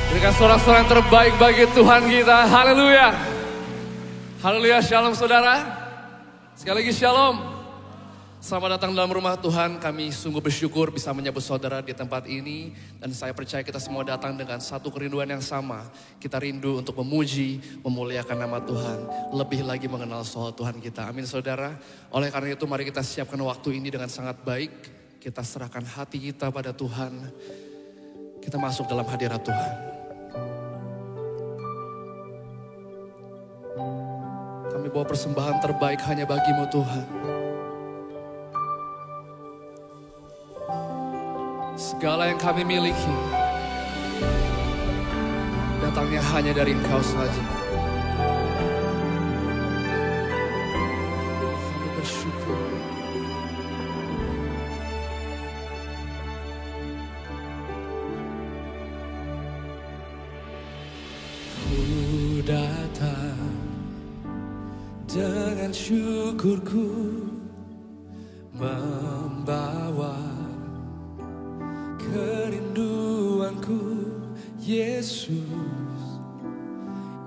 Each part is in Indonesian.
Berikan sorak-sorai yang terbaik bagi Tuhan kita. Haleluya. Haleluya, shalom saudara. Sekali lagi shalom. Selamat datang dalam rumah Tuhan. Kami sungguh bersyukur bisa menyambut saudara di tempat ini. Dan saya percaya kita semua datang dengan satu kerinduan yang sama. Kita rindu untuk memuji, memuliakan nama Tuhan. Lebih lagi mengenal soal Tuhan kita. Amin saudara. Oleh karena itu mari kita siapkan waktu ini dengan sangat baik. Kita serahkan hati kita pada Tuhan. Kita masuk dalam hadirat Tuhan. Kami bawa persembahan terbaik hanya bagi-Mu Tuhan. Segala yang kami miliki datangnya hanya dari Engkau saja. Kami bersyukur. Ku datang dengan syukurku, membawa kerinduanku, Yesus.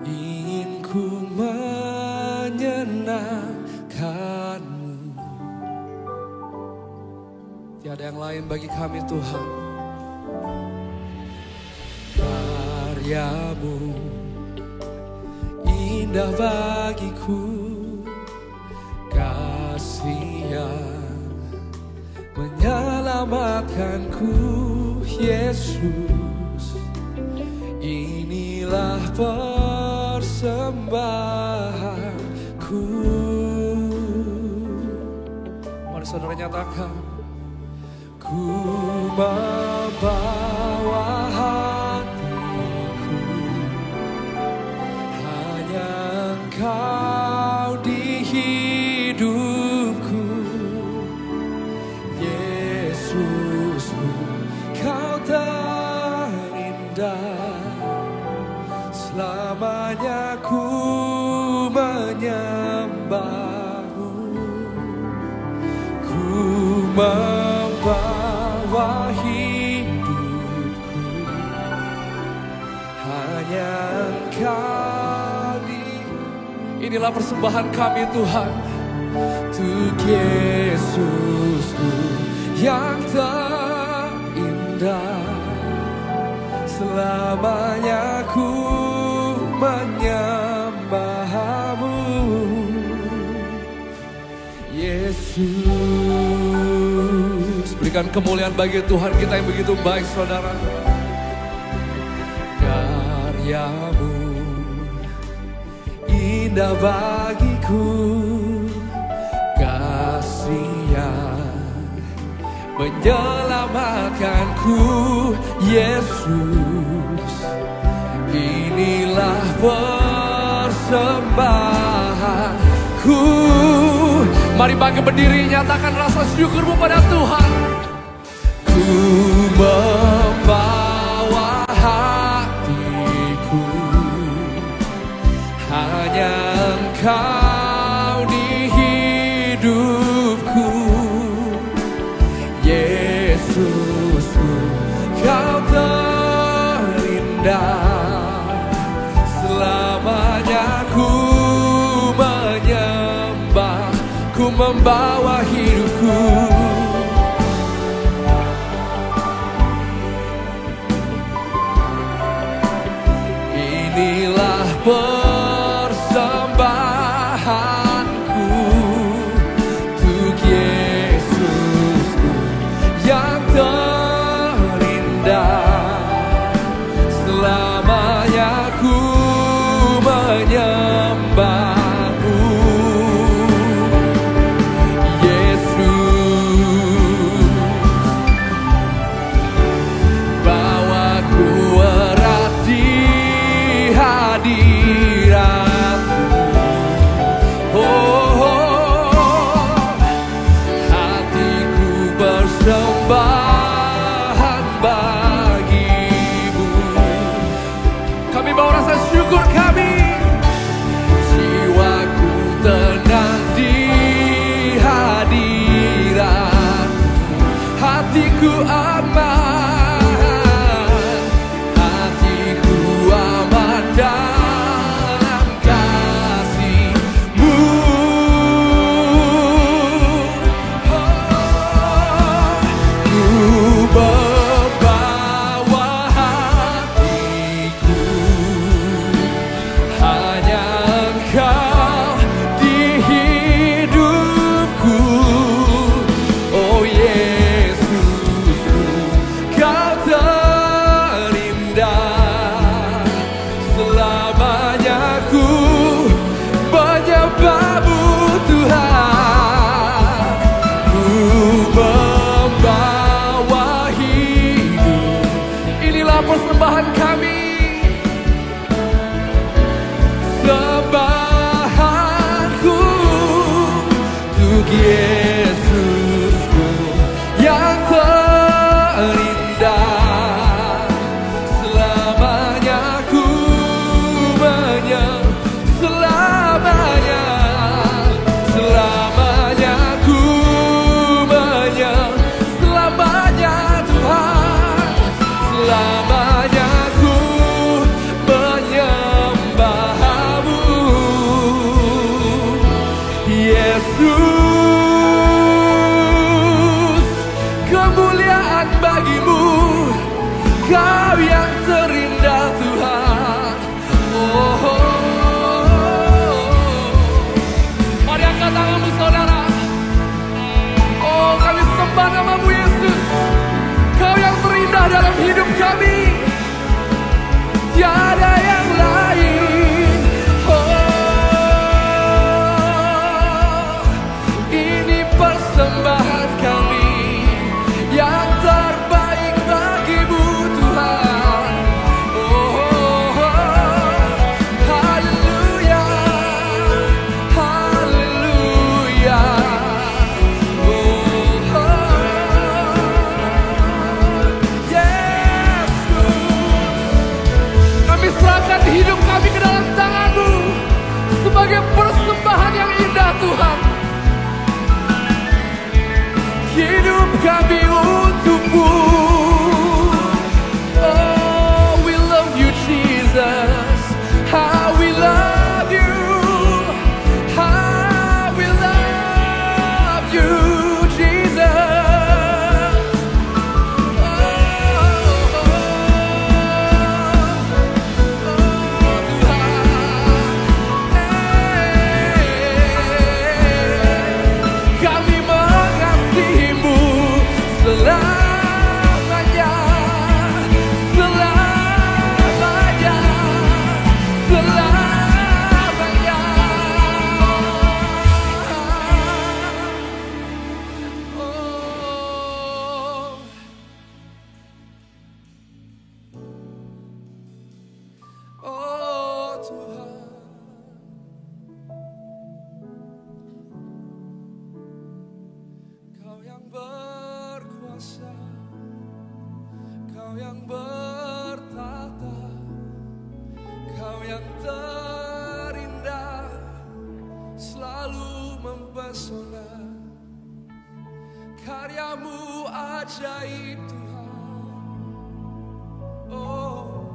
Ingin ku menyenangkan-Mu. Tiada yang lain bagi kami Tuhan. Karya-Mu indah bagiku, kasih yang menyelamatkanku, Yesus. Inilah persembahanku. Mari saudara nyatakan. Ku membawa hatiku, hanya Engkau di hidupku, Yesusku. Kau terindah, selamanya ku menyembah-Mu. Ku membawa hidupku, hanya Engkau di... Inilah persembahan kami Tuhan, untuk Yesusku yang terindah. Selamanya ku menyembah-Mu, Yesus. Berikan kemuliaan bagi Tuhan kita yang begitu baik saudara. Karya-Mu indah bagiku, kasih yang menyelamatkanku, Yesus. Inilah persembahanku. Mari bangkit berdiri, nyatakan rasa syukurmu pada Tuhan. Ku membawa hatiku, hanya Engkau di hidupku, Yesusku. Kau terindah, selamanya ku menyembah, ku membawa hidupku. Inilah persembahanku, untuk Yesusku yang terindah. Selamanya ku menyembah-Mu, Yesus. persembahan kami. Sembahanku untuk Yesusku yang terindah. Selamanya ku selamanya, selamanya ku selamanya Tuhan, selamanya ku menyembah-Mu Yesus. Kemuliaan bagi-Mu, Kau yang terindah Tuhan. Mari angkat tanganmu saudara. Oh, kami sembah nama-Mu Yesus. Kau yang terindah dalam hidup kami, tiada yang lain. Oh, ini persembahan kami yang terbaik bagi-Mu Tuhan. Oh, haleluya, haleluya. Serahkan hidup kami ke dalam tangan-Mu sebagai persembahan yang indah Tuhan. Hidup kami untuk-Mu. Oh, we love You Jesus. How we love You. How we love You Jesus. Selamanya, selamanya, selamanya. Oh Tuhan, Kau yang berkuasa, Kau yang bertata, Kau yang terindah, selalu mempesona. Karya-Mu ajaib Tuhan. Oh,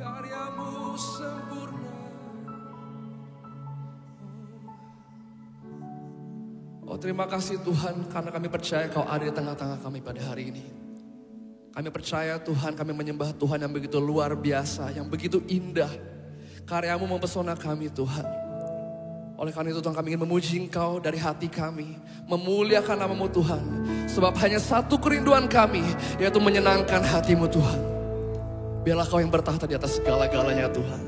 karya-Mu sempurna. Oh, terima kasih Tuhan, karena kami percaya Kau ada di tengah-tengah kami pada hari ini. Kami percaya Tuhan, kami menyembah Tuhan yang begitu luar biasa, yang begitu indah. Karya-Mu mempesona kami Tuhan. Oleh karena itu Tuhan, kami ingin memuji Engkau dari hati kami, memuliakan nama-Mu Tuhan. Sebab hanya satu kerinduan kami, yaitu menyenangkan hati-Mu Tuhan. Biarlah Kau yang bertahta di atas segala-galanya Tuhan.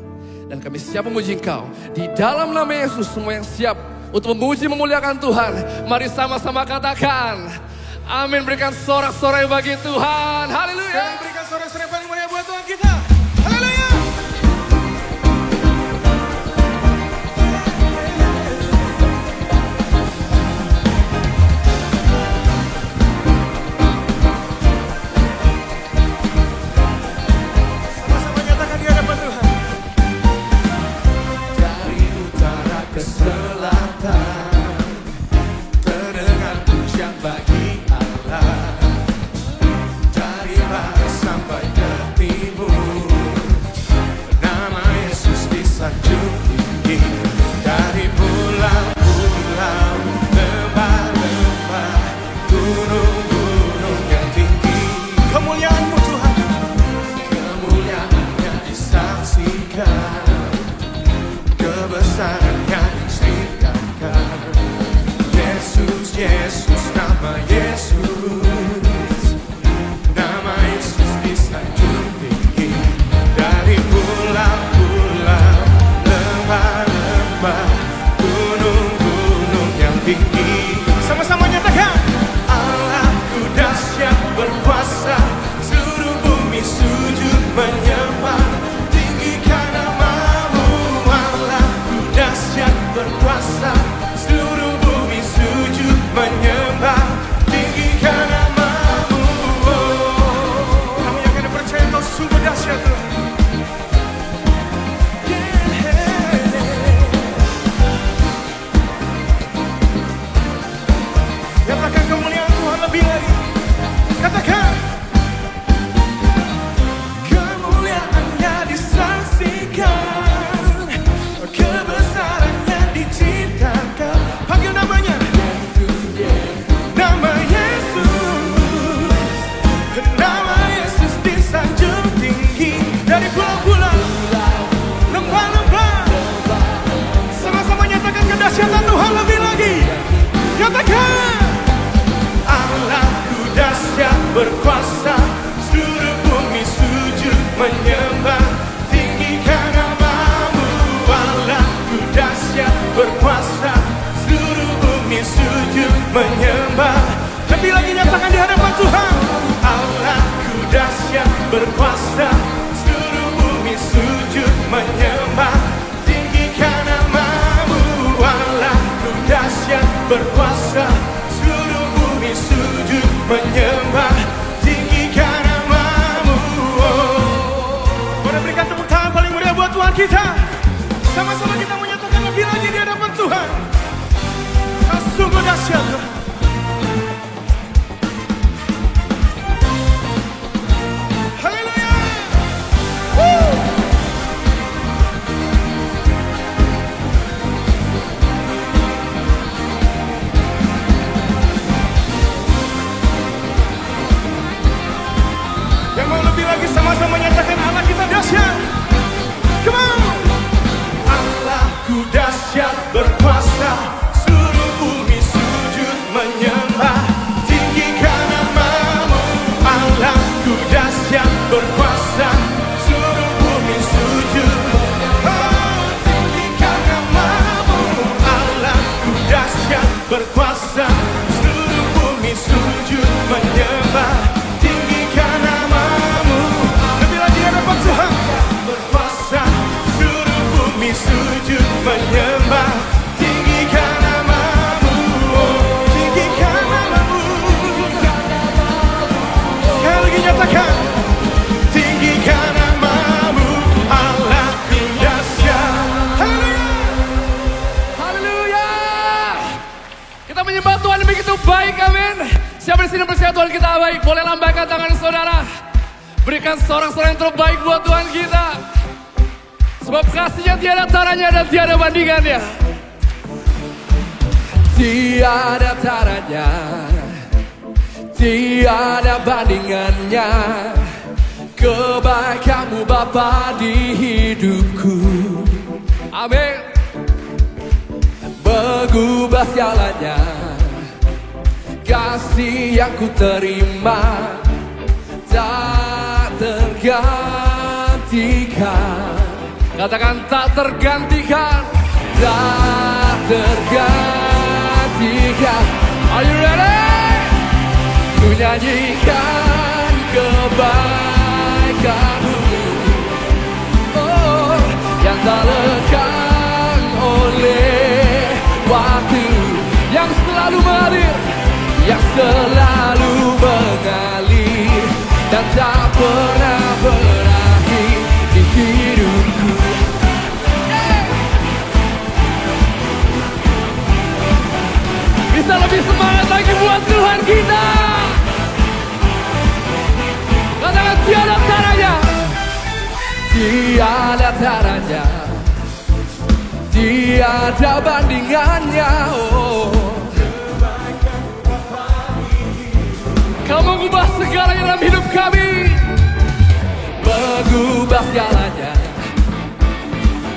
Dan kami siap memuji Engkau. Di dalam nama Yesus, semua yang siap untuk memuji memuliakan Tuhan, mari sama-sama katakan amin. Berikan sorak-sorai bagi Tuhan. Haleluya. Berikan sorak-sorai paling mulia buat Tuhan kita. Haleluya. Sama-sama nyatakan di hadapan Tuhan. Dari utara ke selatan, terdengar pujian bagi Allah. Dari barat sampai sungguh dahsyat Tuhan. Katakan kemuliaan Tuhan lebih lagi. Katakan. Kemuliaannya disaksikan, kebesarannya diciptakan. Panggil namanya. Nama Yesus. Nama Yesus disanjung tinggi dari pulau-pulau, lembah-lembah. Sama-sama nyatakan kedahsyatan Tuhan lebih lagi. Katakan. Allahku dahsyat berkuasa, seluruh bumi sujud menyembah, tinggikan namamu. Allahku dahsyat berkuasa, seluruh bumi sujud menyembah. Lebih lagi nyatakan di hadapan Tuhan. Allahku dahsyat berkuasa, seluruh bumi sujud menyembah, tinggikan namamu. Allahku dahsyat berkuasa, seluruh bumi sujud menyembah, tinggikan namamu. Mari berikan tepuk tangan paling meriah buat Tuhan kita. Sama-sama kita menyatakan lebih lagi di hadapan Tuhan. Sungguh dahsyat Tuhan. Haleluya. Yang mau lebih lagi sama-sama nyatakan Allah kita dahsyat. Come on. Allahku dahsyat berkuasa, seluruh bumi sujud menyembah, tinggikan namamu. Allahku dahsyat berkuasa, seluruh bumi sujud, tinggikan namamu. Allahku dahsyat berkuasa, seluruh bumi sujud menyembah, tinggikan namamu. Lebih lagi hadapan Tuhan. Berkuasa, seluruh bumi sujud menyembah, tinggikan namamu. Tinggikan namamu. Sekali lagi nyatakan. Tinggikan namamu. Allahku dahsyat. Haleluya. Haleluya. Kita menyembah Tuhan yang begitu baik, amin. Siapa di sini percaya Tuhan kita baik? Boleh lambaikan tangan saudara. Berikan sorak-sorai yang terbaik buat Tuhan kita. Sebab kasihnya tiada taranya dan tiada bandingannya. Tiada taranya, tiada bandingannya. Kebaikanmu Bapa di hidupku. Amin. Mengubah segalanya, kasih yang ku terima tak tergantikan. Katakan tak tergantikan, tak tergantikan. Are you ready? Ku nyanyikan kebaikanmu, oh, yang tak lekang oleh waktu, yang selalu mengalir, yang selalu mengalir, dan tak pernah berakhir di hidupku. Bisa lebih semangat lagi buat Tuhan kita. Katakan tiada taranya, tiada taranya, tiada bandingannya. Oh, Kau mengubah segalanya dalam hidup kami, mengubah segalanya.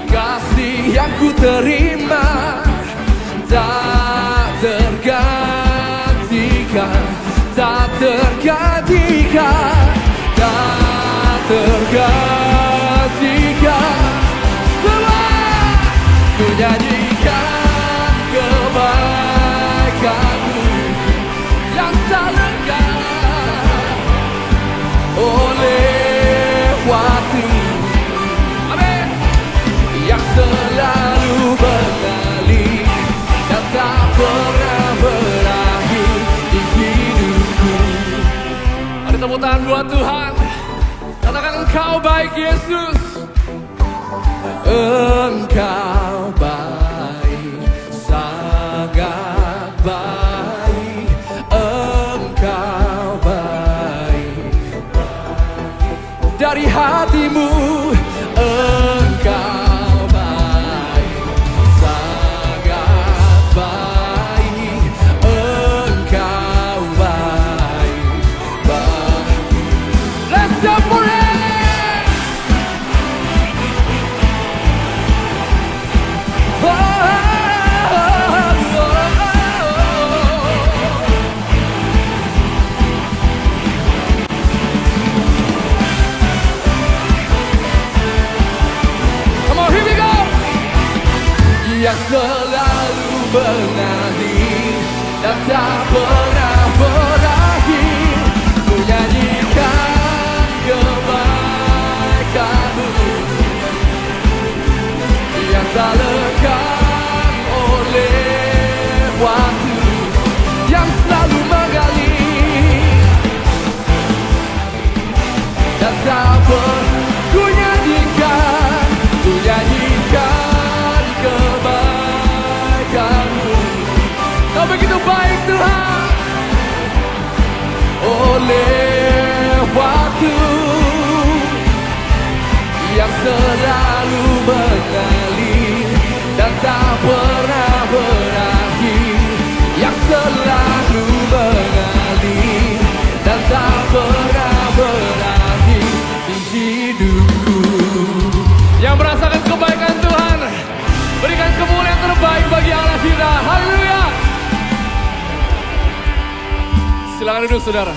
Kasih yang ku terima tak tergantikan, tak tergantikan, tak tergantikan. Ku nyanyikan kebaikanmu yang tak lekang oleh waktu. Amin. Yang selalu mengalir dan tak pernah berakhir di hidupku. Ada tepuk tangan buat Engkau baik Yesus. Engkau baik, sangat baik. Engkau baik, dari hatimu. Engkau baik, sangat baik. Engkau baik, baik. Let's go for it. Yang selalu mengalir dan tak pernah berakhir, ku nyanyikan kebaikan-Mu yang tak lekang oleh waktu, yang selalu mengalir dan tak pernah. Ku nyanyikan kebaikan-Mu. Kau begitu baik Tuhan, oleh waktu yang selalu mengalir dan tak pernah berakhir, yang selalu mengalir dan tak pernah berakhir di hidupku. Yang merasakan kebaikan Tuhan, berikan kemuliaan terbaik bagi Allah kita. Haleluya. Silakan duduk saudara.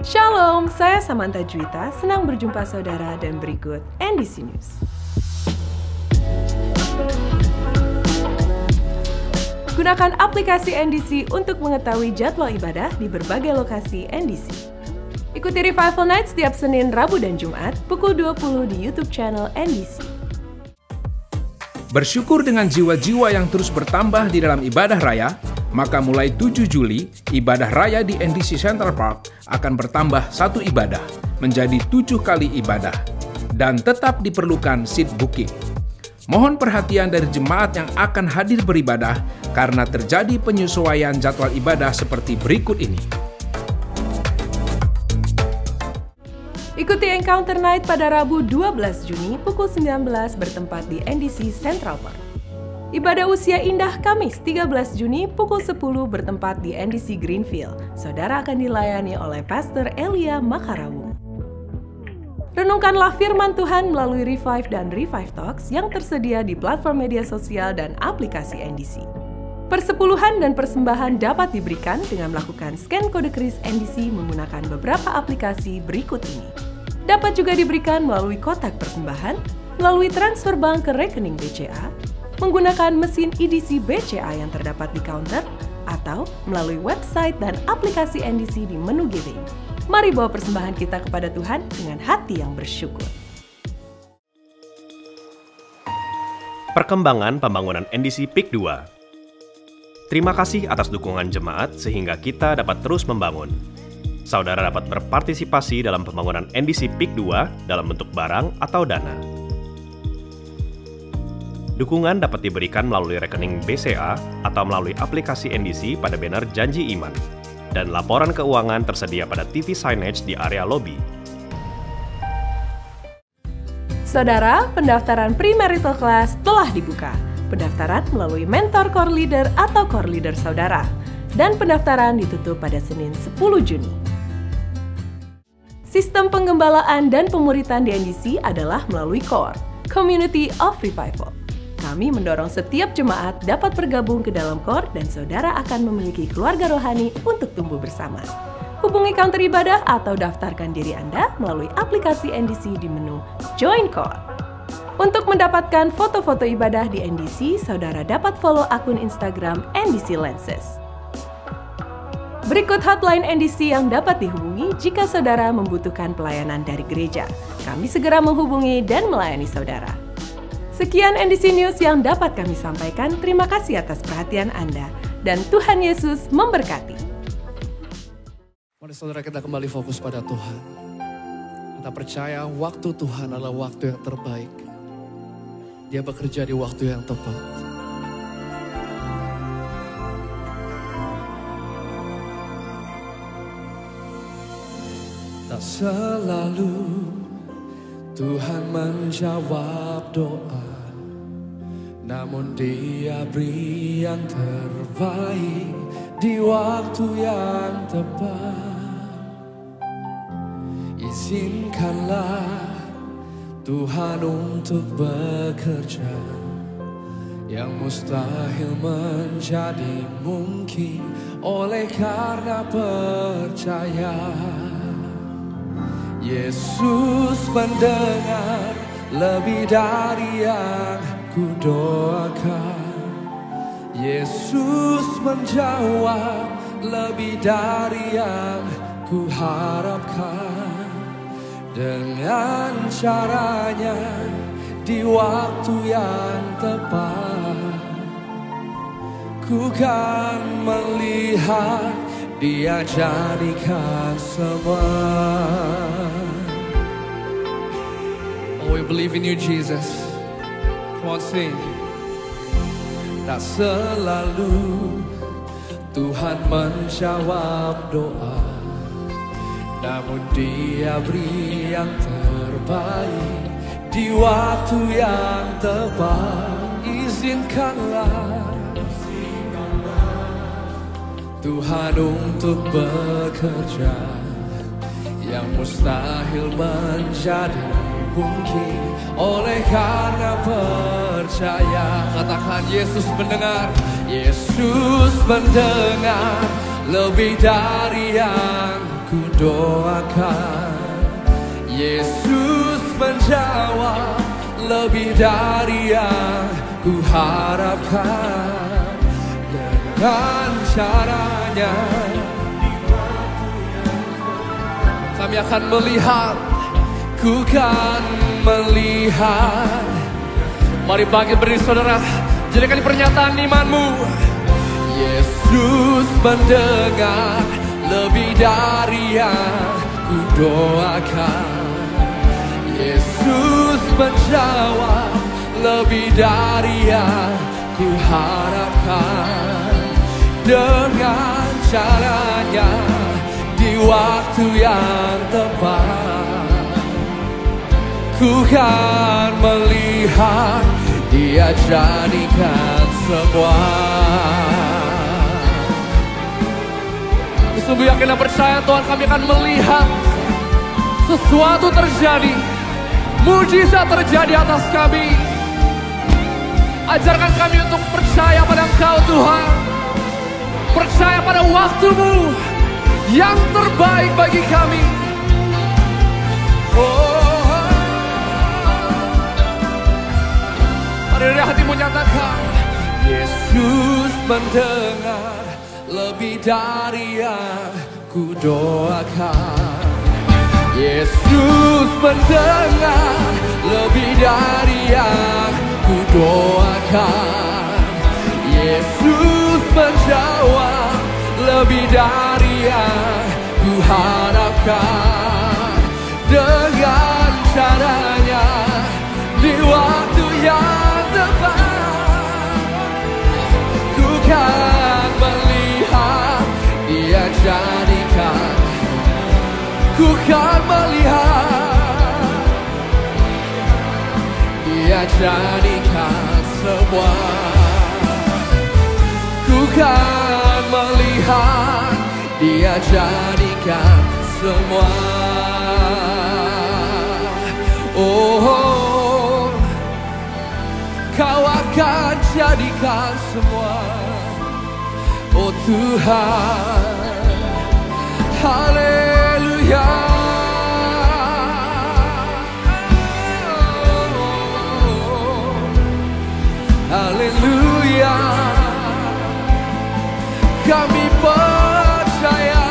Shalom, saya Samantha Juwita, senang berjumpa saudara dan berikut NDC News. Gunakan aplikasi NDC untuk mengetahui jadwal ibadah di berbagai lokasi NDC. Ikuti Revival Night setiap Senin, Rabu, dan Jumat pukul 20 di YouTube channel NDC. Bersyukur dengan jiwa-jiwa yang terus bertambah di dalam ibadah raya, maka mulai 7 Juli, ibadah raya di NDC Central Park akan bertambah 1 ibadah menjadi 7 kali ibadah, dan tetap diperlukan seat booking. Mohon perhatian dari jemaat yang akan hadir beribadah karena terjadi penyesuaian jadwal ibadah seperti berikut ini. Ikuti Encounter Night pada Rabu 12 Juni pukul 19 bertempat di NDC Central Park. Ibadah Usia Indah Kamis 13 Juni pukul 10 bertempat di NDC Greenfield. Saudara akan dilayani oleh Pastor Elia Makarawung. Renungkanlah firman Tuhan melalui Revive dan Revive Talks yang tersedia di platform media sosial dan aplikasi NDC. Persepuluhan dan persembahan dapat diberikan dengan melakukan scan kode kris NDC menggunakan beberapa aplikasi berikut ini. Dapat juga diberikan melalui kotak persembahan, melalui transfer bank ke rekening BCA, menggunakan mesin EDC BCA yang terdapat di counter, atau melalui website dan aplikasi NDC di menu giving. Mari bawa persembahan kita kepada Tuhan dengan hati yang bersyukur. Perkembangan pembangunan NDC PIK 2. Terima kasih atas dukungan jemaat sehingga kita dapat terus membangun. Saudara dapat berpartisipasi dalam pembangunan NDC PIK 2 dalam bentuk barang atau dana. Dukungan dapat diberikan melalui rekening BCA atau melalui aplikasi NDC pada banner Janji Iman. Dan laporan keuangan tersedia pada TV signage di area lobi. Saudara, pendaftaran premarital class telah dibuka. Pendaftaran melalui mentor core leader atau core leader saudara. Dan pendaftaran ditutup pada Senin 10 Juni. Sistem penggembalaan dan pemuritan di NDC adalah melalui CORE, Community of Revival. Kami mendorong setiap jemaat dapat bergabung ke dalam CORE dan saudara akan memiliki keluarga rohani untuk tumbuh bersama. Hubungi counter ibadah atau daftarkan diri Anda melalui aplikasi NDC di menu Join CORE. Untuk mendapatkan foto-foto ibadah di NDC, saudara dapat follow akun Instagram NDC Lenses. Berikut hotline NDC yang dapat dihubungi jika saudara membutuhkan pelayanan dari gereja. Kami segera menghubungi dan melayani saudara. Sekian NDC News yang dapat kami sampaikan. Terima kasih atas perhatian Anda. Dan Tuhan Yesus memberkati. Mari saudara kita kembali fokus pada Tuhan. Kita percaya waktu Tuhan adalah waktu yang terbaik. Dia bekerja di waktu yang tepat. Tak selalu Tuhan menjawab doa, namun Dia beri yang terbaik di waktu yang tepat. Izinkanlah Tuhan untuk bekerja, yang mustahil menjadi mungkin oleh karena percaya. Yesus mendengar lebih dari yang ku doakan. Yesus menjawab lebih dari yang ku harapkan. Dengan caranya di waktu yang tepat, ku kan melihat Dia jadikan semua. Oh, we believe in you, Jesus. Come on, sing. Tak selalu Tuhan menjawab doa, namun Dia beri yang terbaik di waktu yang tepat. Izinkanlah Tuhan untuk bekerja, yang mustahil menjadi mungkin oleh karena percaya. Katakan, Yesus mendengar. Yesus mendengar lebih dari yang ku doakan. Yesus menjawab lebih dari yang ku harapkan. Dengan caranya kami akan melihat, ku kan melihat. Mari bangkit berdiri saudara, jadikan pernyataan imanmu. Yesus mendengar lebih dari yang ku doakan. Yesus menjawab lebih dari yang ku harapkan. Dengan caranya di waktu yang tepat, ku kan melihat Dia jadikan semua. Sungguh yakin dan percaya Tuhan, kami akan melihat sesuatu terjadi, mujizat terjadi atas kami. Ajarkan kami untuk percaya pada Engkau Tuhan, percaya pada waktu-Mu yang terbaik bagi kami. Mari dari hatimu nyatakan, Yesus mendengar lebih dari yang ku doakan. Yesus mendengar lebih dari yang ku doakan. Yesus menjawab lebih dari yang ku harapkan. Dengan caranya di waktu yang tepat, ku kan melihat Dia jadikan. Ku kan melihat Dia jadikan semua. Ku kan melihat Dia jadikan semua. Oh, Kau akan jadikan semua. Oh Tuhan, haleluya. Haleluya. Kami percaya.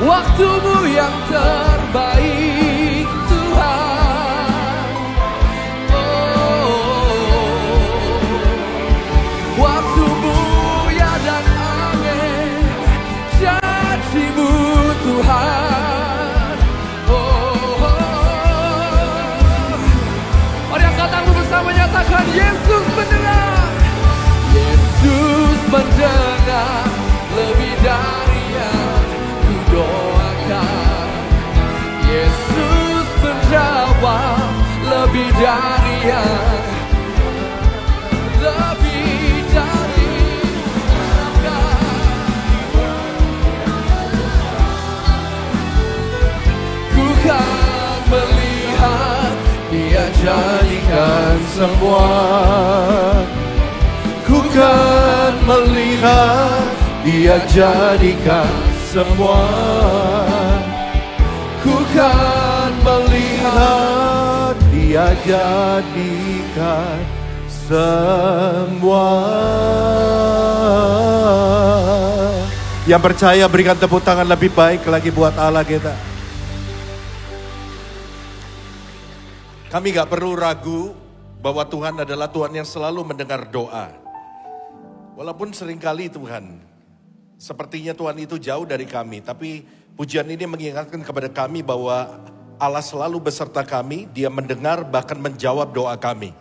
Waktu-Mu yang terbaik Tuhan. Waktu-Mu ya dan amin. semua. Ku kan melihat Dia jadikan semua. Ku kan melihat Dia jadikan semua. Yang percaya berikan tepuk tangan lebih baik lagi buat Allah kita. Kami gak perlu ragu bahwa Tuhan adalah Tuhan yang selalu mendengar doa. Walaupun seringkali Tuhan, sepertinya Tuhan itu jauh dari kami. Tapi pujian ini mengingatkan kepada kami bahwa Allah selalu beserta kami. Dia mendengar bahkan menjawab doa kami.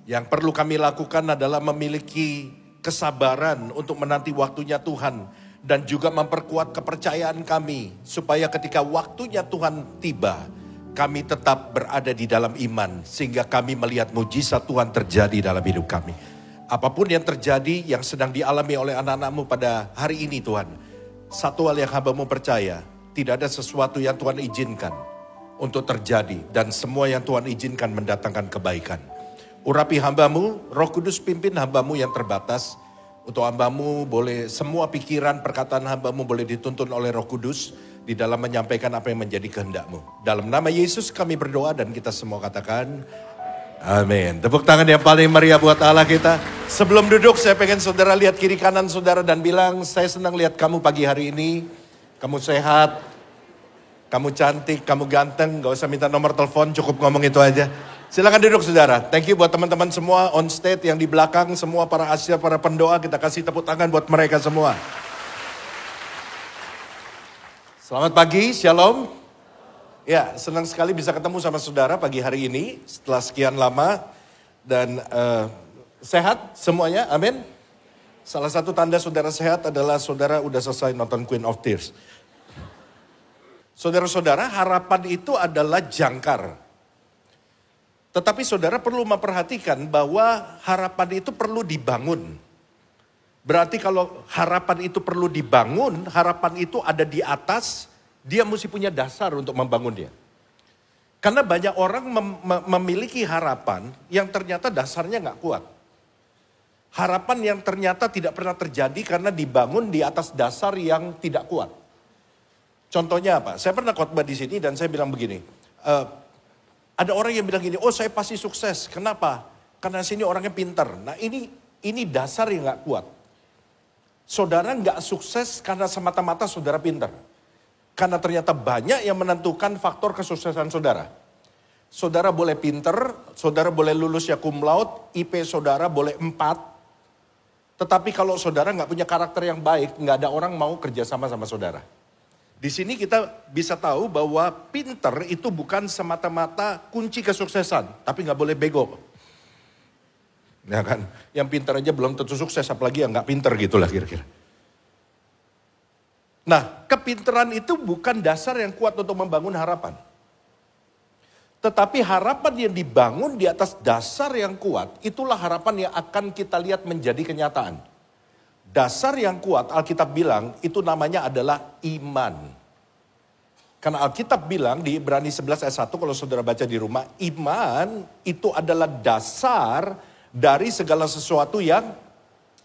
Yang perlu kami lakukan adalah memiliki kesabaran untuk menanti waktunya Tuhan. Dan juga memperkuat kepercayaan kami. Supaya ketika waktunya Tuhan tiba, kami tetap berada di dalam iman. Sehingga kami melihat mujizat Tuhan terjadi dalam hidup kami. Apapun yang terjadi, yang sedang dialami oleh anak-anakmu pada hari ini Tuhan. Satu hal yang hamba-Mu percaya, tidak ada sesuatu yang Tuhan izinkan untuk terjadi. Dan semua yang Tuhan izinkan mendatangkan kebaikan. Urapi hamba-Mu, Roh Kudus pimpin hamba-Mu yang terbatas. Untuk hamba-Mu boleh semua pikiran, perkataan hamba-Mu boleh dituntun oleh Roh Kudus. Di dalam menyampaikan apa yang menjadi kehendak-Mu. Dalam nama Yesus kami berdoa dan kita semua katakan amin. Tepuk tangan yang paling meriah buat Allah kita. Sebelum duduk saya pengen saudara lihat kiri kanan saudara dan bilang, saya senang lihat kamu pagi hari ini. Kamu sehat, kamu cantik, kamu ganteng. Gak usah minta nomor telepon, cukup ngomong itu aja. Silakan duduk saudara. Thank you buat teman-teman semua on stage yang di belakang. Semua para asyir, para pendoa, kita kasih tepuk tangan buat mereka semua. Selamat pagi, shalom. Ya, senang sekali bisa ketemu sama saudara pagi hari ini setelah sekian lama. Dan sehat semuanya, amin. Salah satu tanda saudara sehat adalah saudara udah selesai nonton Queen of Tears. Saudara-saudara, harapan itu adalah jangkar. Tetapi saudara perlu memperhatikan bahwa harapan itu perlu dibangun. Berarti kalau harapan itu perlu dibangun, harapan itu ada di atas, dia mesti punya dasar untuk membangun dia. Karena banyak orang memiliki harapan yang ternyata dasarnya gak kuat. Harapan yang ternyata tidak pernah terjadi karena dibangun di atas dasar yang tidak kuat. Contohnya apa? Saya pernah khotbah di sini dan saya bilang begini. Ada orang yang bilang gini, oh saya pasti sukses. Kenapa? Karena sini orangnya pintar. Nah ini dasar yang gak kuat. Saudara nggak sukses karena semata-mata saudara pintar. Karena ternyata banyak yang menentukan faktor kesuksesan saudara. Saudara boleh pintar, saudara boleh lulus ya cum laude, IP saudara boleh 4. Tetapi kalau saudara nggak punya karakter yang baik, nggak ada orang mau kerjasama sama saudara. Di sini kita bisa tahu bahwa pintar itu bukan semata-mata kunci kesuksesan, tapi nggak boleh bego. Ya kan, yang pintar aja belum tentu sukses, apalagi yang nggak pintar gitulah kira-kira. Nah, kepintaran itu bukan dasar yang kuat untuk membangun harapan. Tetapi harapan yang dibangun di atas dasar yang kuat, itulah harapan yang akan kita lihat menjadi kenyataan. Dasar yang kuat, Alkitab bilang, itu namanya adalah iman. Karena Alkitab bilang di Ibrani 11 ayat 1, kalau saudara baca di rumah, iman itu adalah dasar dari segala sesuatu yang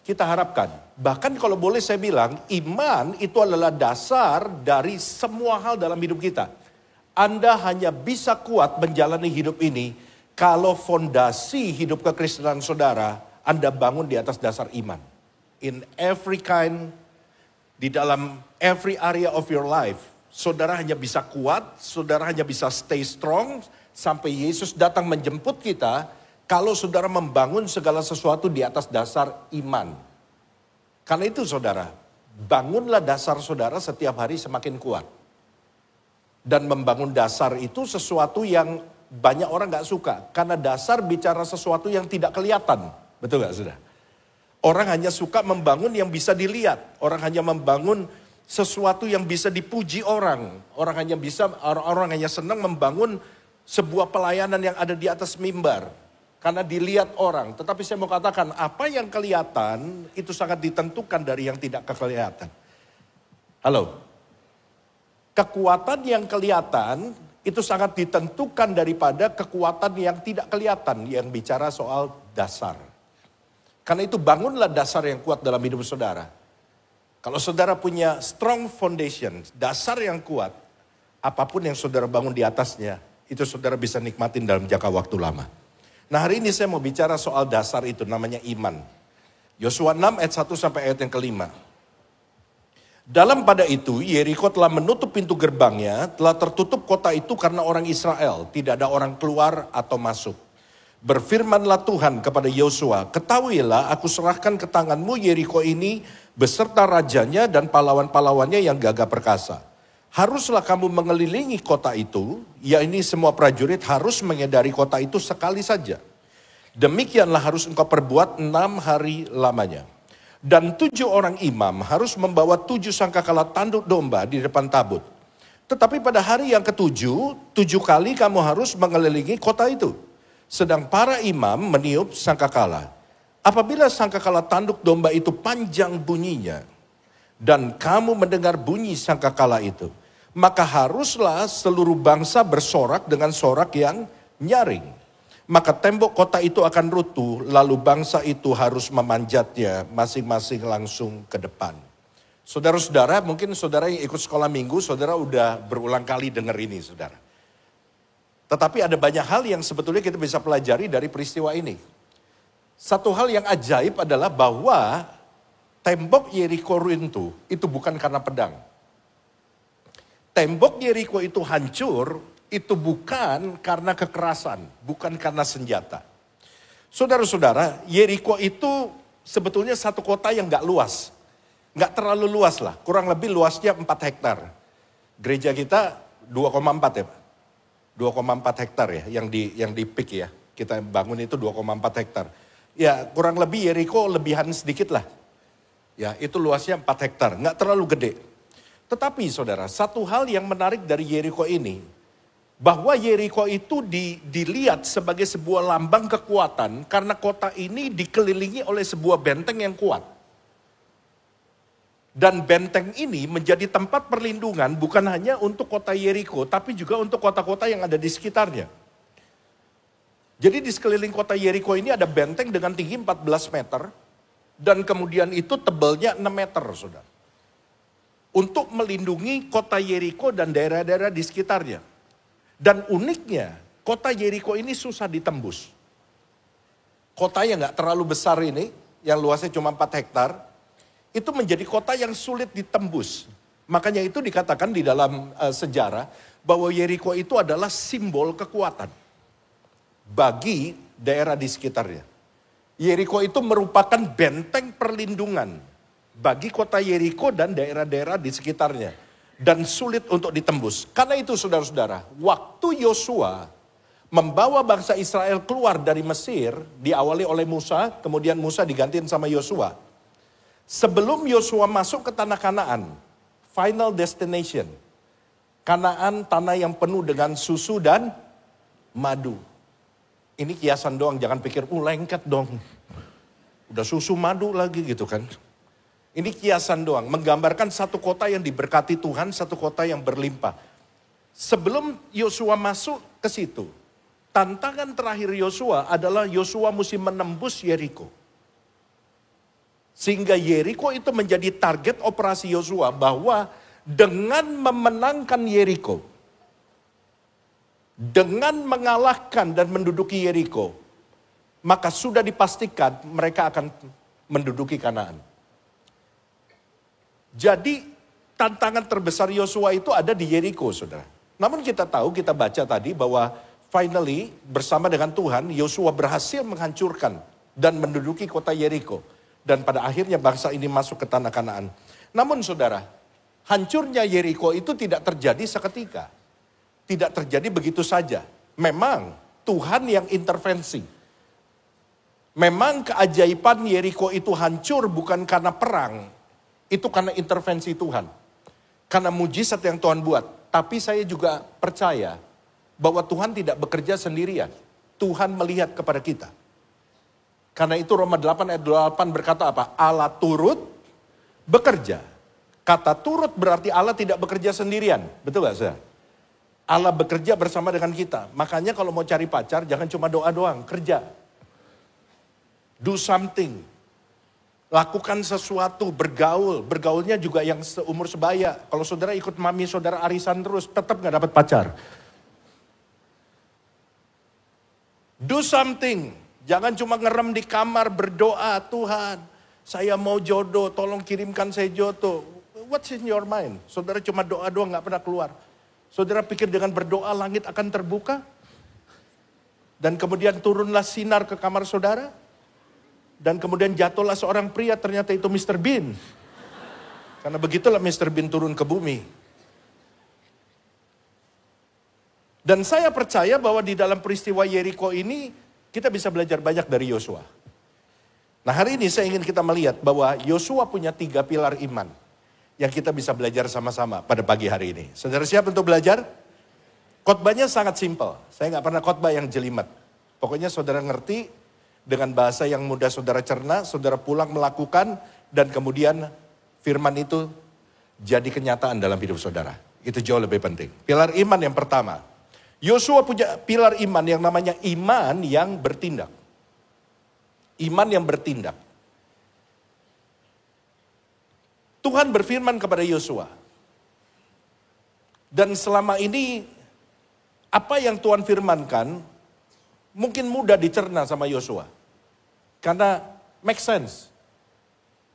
kita harapkan. Bahkan kalau boleh saya bilang, iman itu adalah dasar dari semua hal dalam hidup kita. Anda hanya bisa kuat menjalani hidup ini kalau fondasi hidup kekristenan saudara, Anda bangun di atas dasar iman. In every kind, di dalam every area of your life, saudara hanya bisa kuat, saudara hanya bisa stay strong, sampai Yesus datang menjemput kita, kalau saudara membangun segala sesuatu di atas dasar iman. Karena itu saudara, bangunlah dasar saudara setiap hari semakin kuat. Dan membangun dasar itu sesuatu yang banyak orang gak suka. Karena dasar bicara sesuatu yang tidak kelihatan. Betul gak saudara? Orang hanya suka membangun yang bisa dilihat. Orang hanya membangun sesuatu yang bisa dipuji orang. Orang hanya senang membangun sebuah pelayanan yang ada di atas mimbar. Karena dilihat orang. Tetapi saya mau katakan, apa yang kelihatan itu sangat ditentukan dari yang tidak kelihatan. Halo? Kekuatan yang kelihatan itu sangat ditentukan daripada kekuatan yang tidak kelihatan, yang bicara soal dasar. Karena itu bangunlah dasar yang kuat dalam hidup saudara. Kalau saudara punya strong foundation, dasar yang kuat, apapun yang saudara bangun di atasnya, itu saudara bisa nikmatin dalam jangka waktu lama. Nah, hari ini saya mau bicara soal dasar itu, namanya iman. Yosua 6 ayat 1 sampai ayat yang kelima. Dalam pada itu, Yeriko telah menutup pintu gerbangnya, telah tertutup kota itu karena orang Israel, tidak ada orang keluar atau masuk. Berfirmanlah Tuhan kepada Yosua, ketahuilah aku serahkan ke tanganmu Yeriko ini beserta rajanya dan pahlawan-pahlawannya yang gagah perkasa. Haruslah kamu mengelilingi kota itu, yakni semua prajurit harus mengedari kota itu sekali saja. Demikianlah harus engkau perbuat 6 hari lamanya. Dan 7 orang imam harus membawa 7 sangkakala tanduk domba di depan tabut. Tetapi pada hari yang ke-7, 7 kali kamu harus mengelilingi kota itu. Sedang para imam meniup sangkakala. Apabila sangkakala tanduk domba itu panjang bunyinya, dan kamu mendengar bunyi sangkakala itu, maka haruslah seluruh bangsa bersorak dengan sorak yang nyaring. Maka tembok kota itu akan runtuh, lalu bangsa itu harus memanjatnya masing-masing langsung ke depan. Saudara-saudara, mungkin saudara yang ikut sekolah minggu, saudara udah berulang kali dengar ini, saudara. Tetapi ada banyak hal yang sebetulnya kita bisa pelajari dari peristiwa ini. Satu hal yang ajaib adalah bahwa tembok Yeriko runtuh itu bukan karena pedang. Tembok Yeriko itu hancur, itu bukan karena kekerasan, bukan karena senjata. Saudara-saudara, Yeriko itu sebetulnya satu kota yang gak luas. Gak terlalu luas lah, kurang lebih luasnya 4 hektar. Gereja kita 2,4 ya Pak. 2,4 hektar ya, yang di PIK ya. Kita bangun itu 2,4 hektar. Ya kurang lebih Yeriko lebihan sedikit lah. Ya itu luasnya 4 hektar, gak terlalu gede. Tetapi saudara, satu hal yang menarik dari Yeriko ini, bahwa Yeriko itu dilihat sebagai sebuah lambang kekuatan karena kota ini dikelilingi oleh sebuah benteng yang kuat. Dan benteng ini menjadi tempat perlindungan bukan hanya untuk kota Yeriko, tapi juga untuk kota-kota yang ada di sekitarnya. Jadi di sekeliling kota Yeriko ini ada benteng dengan tinggi 14 meter, dan kemudian itu tebalnya 6 meter, saudara. Untuk melindungi kota Yeriko dan daerah-daerah di sekitarnya. Dan uniknya, kota Yeriko ini susah ditembus. Kota yang gak terlalu besar ini, yang luasnya cuma 4 hektar, itu menjadi kota yang sulit ditembus. Makanya itu dikatakan di dalam sejarah, bahwa Yeriko itu adalah simbol kekuatan bagi daerah di sekitarnya. Yeriko itu merupakan benteng perlindungan bagi kota Yeriko dan daerah-daerah di sekitarnya. Dan sulit untuk ditembus. Karena itu saudara-saudara, waktu Yosua membawa bangsa Israel keluar dari Mesir, diawali oleh Musa, kemudian Musa digantiin sama Yosua. Sebelum Yosua masuk ke tanah Kanaan, final destination, Kanaan tanah yang penuh dengan susu dan madu. Ini kiasan doang, jangan pikir, lengket dong. Udah susu madu lagi gitu kan. Ini kiasan doang, menggambarkan satu kota yang diberkati Tuhan, satu kota yang berlimpah. Sebelum Yosua masuk ke situ, tantangan terakhir Yosua adalah Yosua mesti menembus Yeriko. Sehingga Yeriko itu menjadi target operasi Yosua, bahwa dengan memenangkan Yeriko, dengan mengalahkan dan menduduki Yeriko, maka sudah dipastikan mereka akan menduduki Kanaan. Jadi tantangan terbesar Yosua itu ada di Yeriko, saudara. Namun kita tahu, kita baca tadi bahwa finally bersama dengan Tuhan, Yosua berhasil menghancurkan dan menduduki kota Yeriko. Dan pada akhirnya bangsa ini masuk ke tanah Kanaan. Namun saudara, hancurnya Yeriko itu tidak terjadi seketika. Tidak terjadi begitu saja. Memang Tuhan yang intervensi. Memang keajaiban Yeriko itu hancur bukan karena perang. Itu karena intervensi Tuhan. Karena mujizat yang Tuhan buat. Tapi saya juga percaya bahwa Tuhan tidak bekerja sendirian. Tuhan melihat kepada kita. Karena itu Roma 8 ayat 28 berkata apa? Allah turut bekerja. Kata turut berarti Allah tidak bekerja sendirian. Betul gak saudara? Allah bekerja bersama dengan kita. Makanya kalau mau cari pacar, jangan cuma doa doang, kerja. Do something. Lakukan sesuatu, bergaul. Bergaulnya juga yang seumur sebaya. Kalau saudara ikut mami saudara arisan terus, tetap gak dapat pacar. Do something. Jangan cuma ngerem di kamar berdoa, Tuhan, saya mau jodoh, tolong kirimkan saya jodoh. What's in your mind? Saudara cuma doa doang gak pernah keluar. Saudara pikir dengan berdoa langit akan terbuka? Dan kemudian turunlah sinar ke kamar saudara? Dan kemudian jatuhlah seorang pria, ternyata itu Mr. Bean. Karena begitulah Mr. Bean turun ke bumi. Dan saya percaya bahwa di dalam peristiwa Yeriko ini, kita bisa belajar banyak dari Yosua. Nah hari ini saya ingin kita melihat bahwa Yosua punya 3 pilar iman. Yang kita bisa belajar sama-sama pada pagi hari ini. Saudara siap untuk belajar? Khotbahnya sangat simpel. Saya gak pernah khotbah yang jelimet. Pokoknya saudara ngerti, dengan bahasa yang mudah saudara cerna, saudara pulang melakukan, dan kemudian firman itu jadi kenyataan dalam hidup saudara. Itu jauh lebih penting. Pilar iman yang pertama. Yosua punya pilar iman yang namanya iman yang bertindak. Iman yang bertindak. Tuhan berfirman kepada Yosua. Dan selama ini, apa yang Tuhan firmankan, mungkin mudah dicerna sama Yosua. Karena make sense.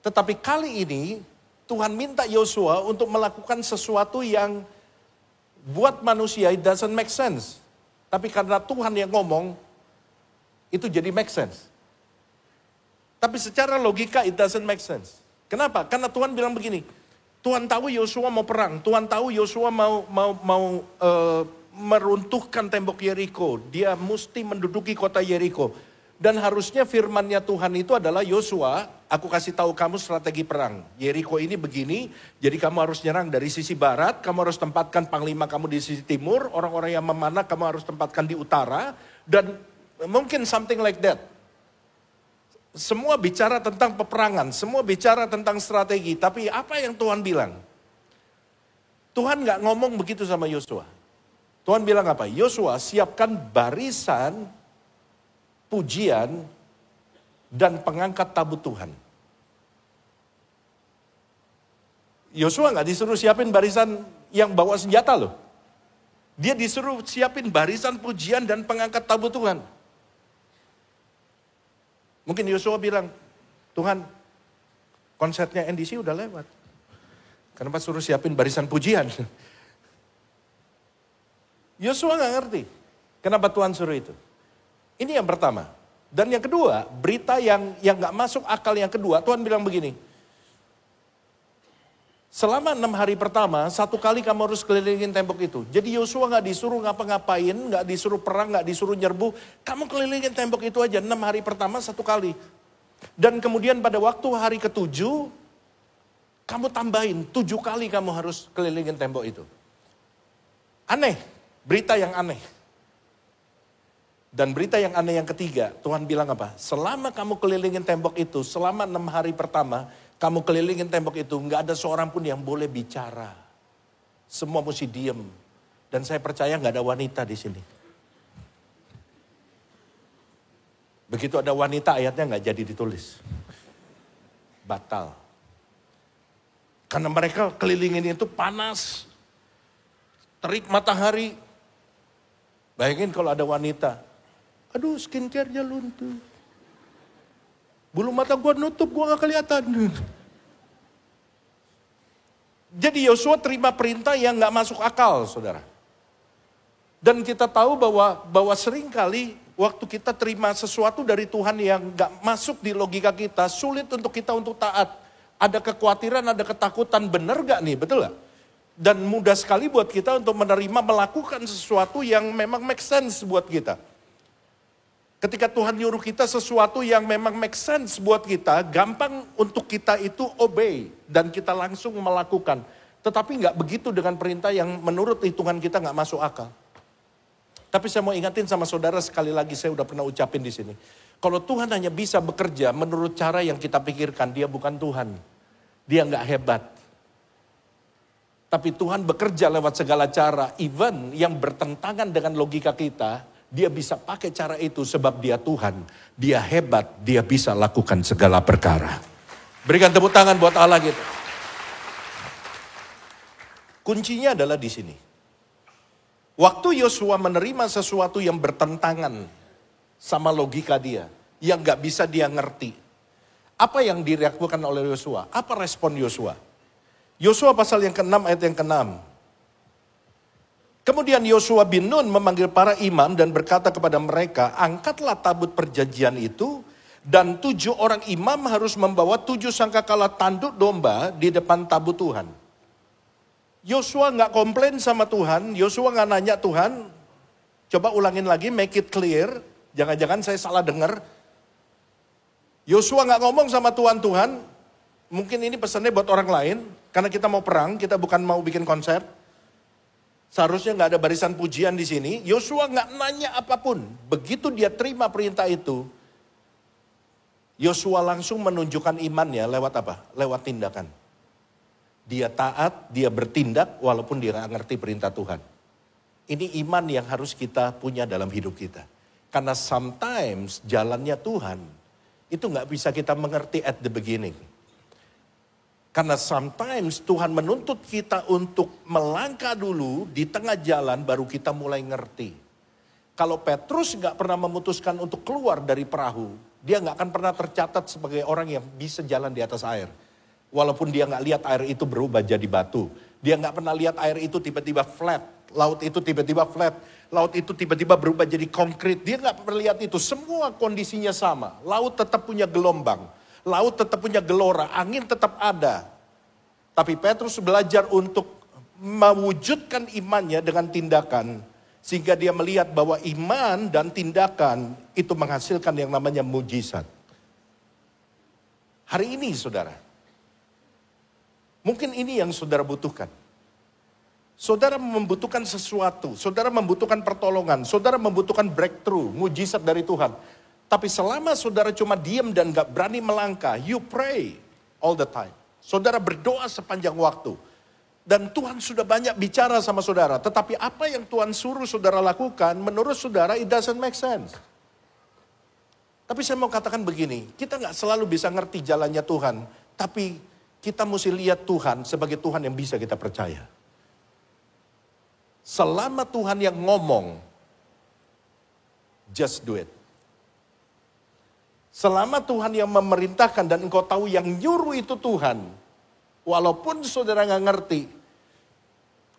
Tetapi kali ini, Tuhan minta Yosua untuk melakukan sesuatu yang buat manusia it doesn't make sense. Tapi karena Tuhan yang ngomong, itu jadi make sense. Tapi secara logika it doesn't make sense. Kenapa? Karena Tuhan bilang begini, Tuhan tahu Yosua mau perang, Tuhan tahu Yosua mau meruntuhkan tembok Yeriko, dia mesti menduduki kota Yeriko. Dan harusnya firmannya Tuhan itu adalah Yosua, aku kasih tahu kamu strategi perang. Yeriko ini begini, jadi kamu harus nyerang dari sisi barat, kamu harus tempatkan panglima kamu di sisi timur, orang-orang yang memanah kamu harus tempatkan di utara, dan mungkin something like that. Semua bicara tentang peperangan, semua bicara tentang strategi. Tapi apa yang Tuhan bilang? Tuhan gak ngomong begitu sama Yosua. Tuhan bilang apa? Yosua, siapkan barisan pujian dan pengangkat tabut Tuhan. Yosua gak disuruh siapin barisan yang bawa senjata loh. Dia disuruh siapin barisan pujian dan pengangkat tabut Tuhan. Mungkin Yosua bilang, Tuhan, konsernya NDC udah lewat. Kenapa suruh siapin barisan pujian? Yosua gak ngerti kenapa Tuhan suruh itu. Ini yang pertama. Dan yang kedua, berita yang gak masuk akal yang kedua, Tuhan bilang begini. Selama 6 hari pertama, 1 kali kamu harus kelilingin tembok itu. Jadi Yosua gak disuruh ngapa-ngapain, gak disuruh perang, gak disuruh nyerbu. Kamu kelilingin tembok itu aja, 6 hari pertama 1 kali. Dan kemudian pada waktu hari ke-7, kamu tambahin 7 kali kamu harus kelilingin tembok itu. Aneh, berita yang aneh. Dan berita yang aneh yang ketiga, Tuhan bilang apa? Selama kamu kelilingin tembok itu, selama 6 hari pertama, kamu kelilingin tembok itu, nggak ada seorang pun yang boleh bicara. Semua mesti diem. Dan saya percaya nggak ada wanita di sini. Begitu ada wanita, ayatnya nggak jadi ditulis. Batal. Karena mereka kelilingin itu panas. Terik matahari. Bayangin kalau ada wanita. Aduh, skincare-nya luntur. Bulu mata gua nutup, gua gak kelihatan. Jadi Yosua terima perintah yang gak masuk akal, saudara. Dan kita tahu bahwa seringkali waktu kita terima sesuatu dari Tuhan yang gak masuk di logika kita, sulit untuk kita untuk taat. Ada kekhawatiran, ada ketakutan, benar gak nih, betul gak? Dan mudah sekali buat kita untuk menerima, melakukan sesuatu yang memang make sense buat kita. Ketika Tuhan nyuruh kita sesuatu yang memang make sense buat kita, gampang untuk kita itu obey. Dan kita langsung melakukan. Tetapi gak begitu dengan perintah yang menurut hitungan kita gak masuk akal. Tapi saya mau ingatin sama saudara sekali lagi, saya udah pernah ucapin di sini. Kalau Tuhan hanya bisa bekerja menurut cara yang kita pikirkan, dia bukan Tuhan. Dia gak hebat. Tapi Tuhan bekerja lewat segala cara, even yang bertentangan dengan logika kita, dia bisa pakai cara itu sebab dia Tuhan, dia hebat, dia bisa lakukan segala perkara. Berikan tepuk tangan buat Allah gitu. Kuncinya adalah di sini. Waktu Yosua menerima sesuatu yang bertentangan sama logika dia, yang gak bisa dia ngerti. Apa yang dilakukan oleh Yosua? Apa respon Yosua? Yosua pasal yang ke-6 ayat yang ke-6. Kemudian Yosua bin Nun memanggil para imam dan berkata kepada mereka, angkatlah tabut perjanjian itu, dan 7 orang imam harus membawa 7 sangkakala tanduk domba di depan tabut Tuhan. Yosua gak komplain sama Tuhan, Yosua gak nanya Tuhan, coba ulangin lagi, make it clear, jangan-jangan saya salah dengar. Yosua gak ngomong sama Tuhan, mungkin ini pesannya buat orang lain, karena kita mau perang, kita bukan mau bikin konser. Seharusnya gak ada barisan pujian di sini. Yosua gak nanya apapun. Begitu dia terima perintah itu, Yosua langsung menunjukkan imannya lewat apa? Lewat tindakan. Dia taat, dia bertindak walaupun dia gak ngerti perintah Tuhan. Ini iman yang harus kita punya dalam hidup kita. Karena sometimes jalannya Tuhan itu gak bisa kita mengerti at the beginning. Karena sometimes Tuhan menuntut kita untuk melangkah dulu di tengah jalan baru kita mulai ngerti. Kalau Petrus gak pernah memutuskan untuk keluar dari perahu, dia gak akan pernah tercatat sebagai orang yang bisa jalan di atas air. Walaupun dia gak lihat air itu berubah jadi batu. Dia gak pernah lihat air itu tiba-tiba flat. Laut itu tiba-tiba flat. Laut itu tiba-tiba berubah jadi konkret. Dia gak pernah lihat itu. Semua kondisinya sama. Laut tetap punya gelombang. Laut tetap punya gelora, angin tetap ada. Tapi Petrus belajar untuk mewujudkan imannya dengan tindakan. Sehingga dia melihat bahwa iman dan tindakan itu menghasilkan yang namanya mujizat. Hari ini saudara, mungkin ini yang saudara butuhkan. Saudara membutuhkan sesuatu, saudara membutuhkan pertolongan, saudara membutuhkan breakthrough, mujizat dari Tuhan. Tapi selama saudara cuma diam dan gak berani melangkah, you pray all the time. Saudara berdoa sepanjang waktu. Dan Tuhan sudah banyak bicara sama saudara. Tetapi apa yang Tuhan suruh saudara lakukan, menurut saudara it doesn't make sense. Tapi saya mau katakan begini, kita gak selalu bisa ngerti jalannya Tuhan. Tapi kita mesti lihat Tuhan sebagai Tuhan yang bisa kita percaya. Selama Tuhan yang ngomong, just do it. Selama Tuhan yang memerintahkan dan engkau tahu yang nyuruh itu Tuhan. Walaupun saudara gak ngerti,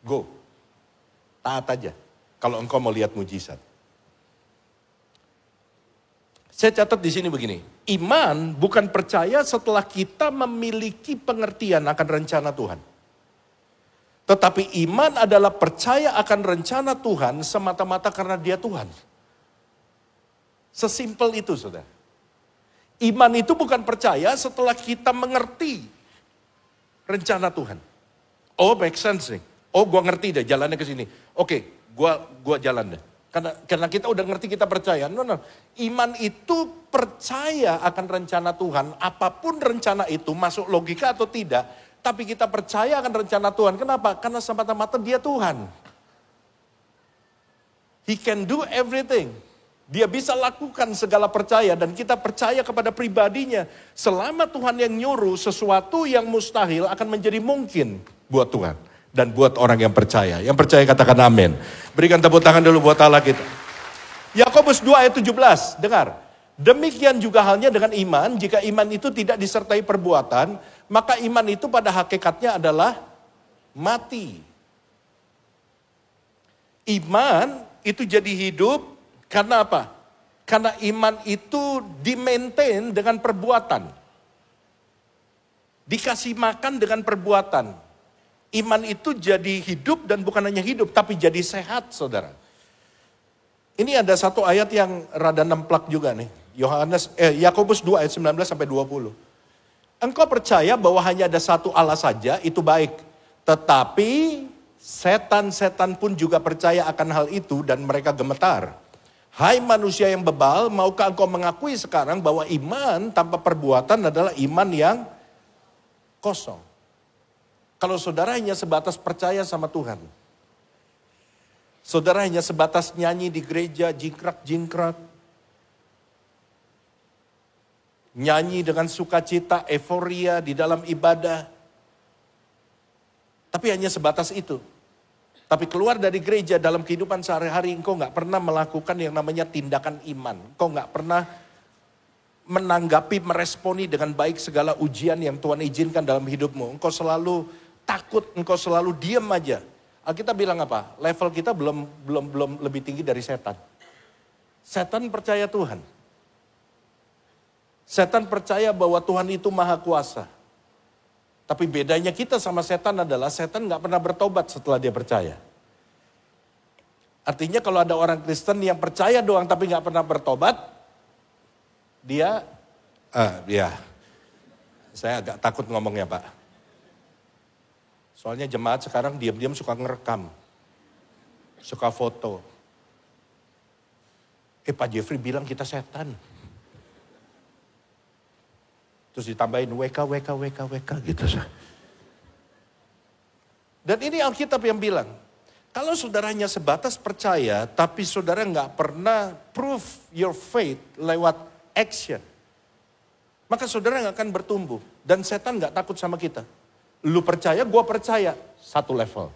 go. Taat aja. Kalau engkau mau lihat mujizat. Saya catat di sini begini. Iman bukan percaya setelah kita memiliki pengertian akan rencana Tuhan. Tetapi iman adalah percaya akan rencana Tuhan semata-mata karena dia Tuhan. Sesimpel itu saudara. Iman itu bukan percaya setelah kita mengerti rencana Tuhan. Oh, make sense nih. Oh, gua ngerti deh jalannya ke sini. Oke, gua jalan deh. Karena kita udah ngerti, kita percaya. No. Iman itu percaya akan rencana Tuhan. Apapun rencana itu, masuk logika atau tidak. Tapi kita percaya akan rencana Tuhan. Kenapa? Karena semata-mata dia Tuhan. He can do everything. Dia bisa lakukan segala percaya dan kita percaya kepada pribadinya. Selama Tuhan yang nyuruh, sesuatu yang mustahil akan menjadi mungkin buat Tuhan. Dan buat orang yang percaya. Yang percaya katakan amin. Berikan tepuk tangan dulu buat Allah kita. Yakobus 2 ayat 17, dengar. Demikian juga halnya dengan iman, jika iman itu tidak disertai perbuatan, maka iman itu pada hakikatnya adalah mati. Iman itu jadi hidup. Karena apa? Karena iman itu di-maintain dengan perbuatan. Dikasih makan dengan perbuatan. Iman itu jadi hidup dan bukan hanya hidup, tapi jadi sehat saudara. Ini ada satu ayat yang rada nemplak juga nih. Yakobus 2 ayat 19 sampai 20. Engkau percaya bahwa hanya ada satu Allah saja, itu baik. Tetapi setan-setan pun juga percaya akan hal itu dan mereka gemetar. Hai manusia yang bebal, maukah engkau mengakui sekarang bahwa iman tanpa perbuatan adalah iman yang kosong? Kalau saudara hanya sebatas percaya sama Tuhan. Saudara hanya sebatas nyanyi di gereja, jingkrak-jingkrak. Nyanyi dengan sukacita, euforia di dalam ibadah. Tapi hanya sebatas itu. Tapi keluar dari gereja dalam kehidupan sehari-hari, engkau gak pernah melakukan yang namanya tindakan iman. Engkau gak pernah menanggapi, meresponi dengan baik segala ujian yang Tuhan izinkan dalam hidupmu. Engkau selalu takut, engkau selalu diam aja. Alkitab bilang apa? Level kita belum lebih tinggi dari setan. Setan percaya Tuhan. Setan percaya bahwa Tuhan itu maha kuasa. Tapi bedanya kita sama setan adalah setan gak pernah bertobat setelah dia percaya. Artinya kalau ada orang Kristen yang percaya doang tapi gak pernah bertobat, dia, saya agak takut ngomongnya Pak. Soalnya jemaat sekarang diam-diam suka ngerekam. Suka foto. Pak Jeffrey bilang kita setan. Terus ditambahin WK gitu. Dan ini Alkitab yang bilang, kalau saudaranya sebatas percaya, tapi saudara nggak pernah prove your faith lewat action, maka saudara nggak akan bertumbuh. Dan setan nggak takut sama kita. Lu percaya, gua percaya, satu level.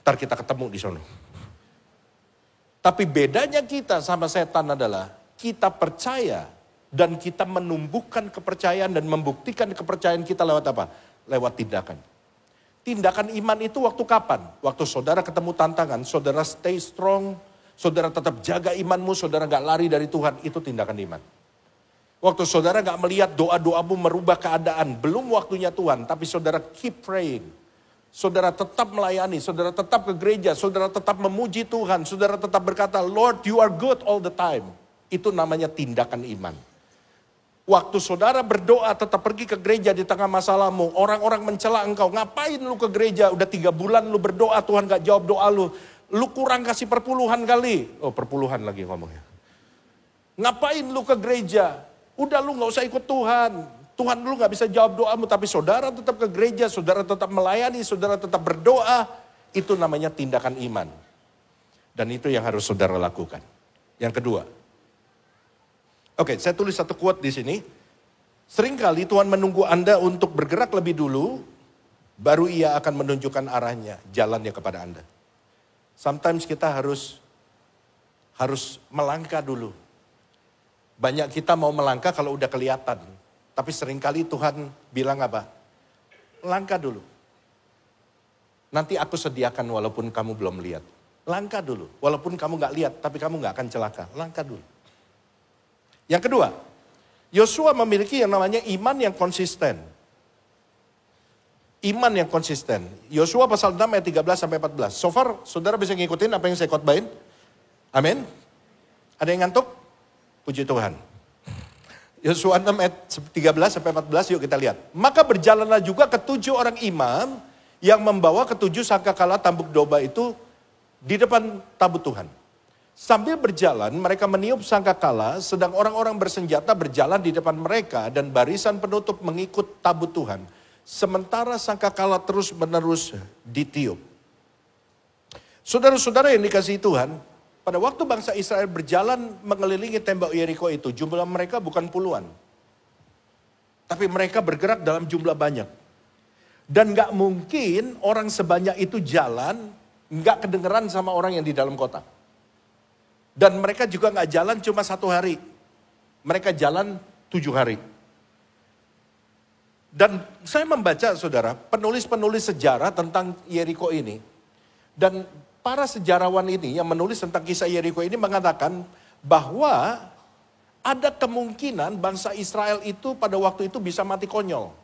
Ntar kita ketemu di sana. Tapi bedanya kita sama setan adalah kita percaya dan kita menumbuhkan kepercayaan dan membuktikan kepercayaan kita lewat apa? Lewat tindakan. Tindakan iman itu waktu kapan? Waktu saudara ketemu tantangan, saudara stay strong, saudara tetap jaga imanmu, saudara gak lari dari Tuhan, itu tindakan iman. Waktu saudara gak melihat doa-doamu merubah keadaan, belum waktunya Tuhan, tapi saudara keep praying. Saudara tetap melayani, saudara tetap ke gereja, saudara tetap memuji Tuhan, saudara tetap berkata, Lord you are good all the time. Itu namanya tindakan iman. Waktu saudara berdoa tetap pergi ke gereja di tengah masalahmu, orang-orang mencela engkau, ngapain lu ke gereja, udah 3 bulan lu berdoa, Tuhan gak jawab doa lu kurang kasih perpuluhan kali. Oh perpuluhan lagi ngomongnya. Ngapain lu ke gereja, udah lu gak usah ikut Tuhan. Tuhan lu gak bisa jawab doamu, tapi saudara tetap ke gereja, saudara tetap melayani, saudara tetap berdoa. Itu namanya tindakan iman. Dan itu yang harus saudara lakukan. Yang kedua. Oke, saya tulis satu quote di sini. Seringkali Tuhan menunggu Anda untuk bergerak lebih dulu, baru Ia akan menunjukkan arahnya, jalannya kepada Anda. Sometimes kita harus melangkah dulu. Banyak kita mau melangkah kalau udah kelihatan. Tapi seringkali Tuhan bilang apa? Langkah dulu. Nanti aku sediakan walaupun kamu belum lihat. Langkah dulu. Walaupun kamu gak lihat, tapi kamu gak akan celaka. Langkah dulu. Yang kedua, Yosua memiliki yang namanya iman yang konsisten. Iman yang konsisten. Yosua pasal 6 ayat 13-14. So far, saudara bisa ngikutin apa yang saya khotbahin? Amin. Ada yang ngantuk? Puji Tuhan. Yosua 6 ayat 13-14, yuk kita lihat. Maka berjalanlah juga ke-7 orang imam yang membawa ke-7 sangkakala tambuk domba itu di depan tabut Tuhan. Sambil berjalan mereka meniup sangkakala, sedang orang-orang bersenjata berjalan di depan mereka dan barisan penutup mengikut tabut Tuhan. Sementara sangkakala terus menerus ditiup. Saudara-saudara yang dikasihi Tuhan, pada waktu bangsa Israel berjalan mengelilingi tembok Yeriko itu, jumlah mereka bukan puluhan. Tapi mereka bergerak dalam jumlah banyak. Dan gak mungkin orang sebanyak itu jalan, gak kedengeran sama orang yang di dalam kota. Dan mereka juga gak jalan cuma 1 hari. Mereka jalan 7 hari. Dan saya membaca saudara, penulis-penulis sejarah tentang Yeriko ini. Dan para sejarawan ini yang menulis tentang kisah Yeriko ini mengatakan bahwa ada kemungkinan bangsa Israel itu pada waktu itu bisa mati konyol.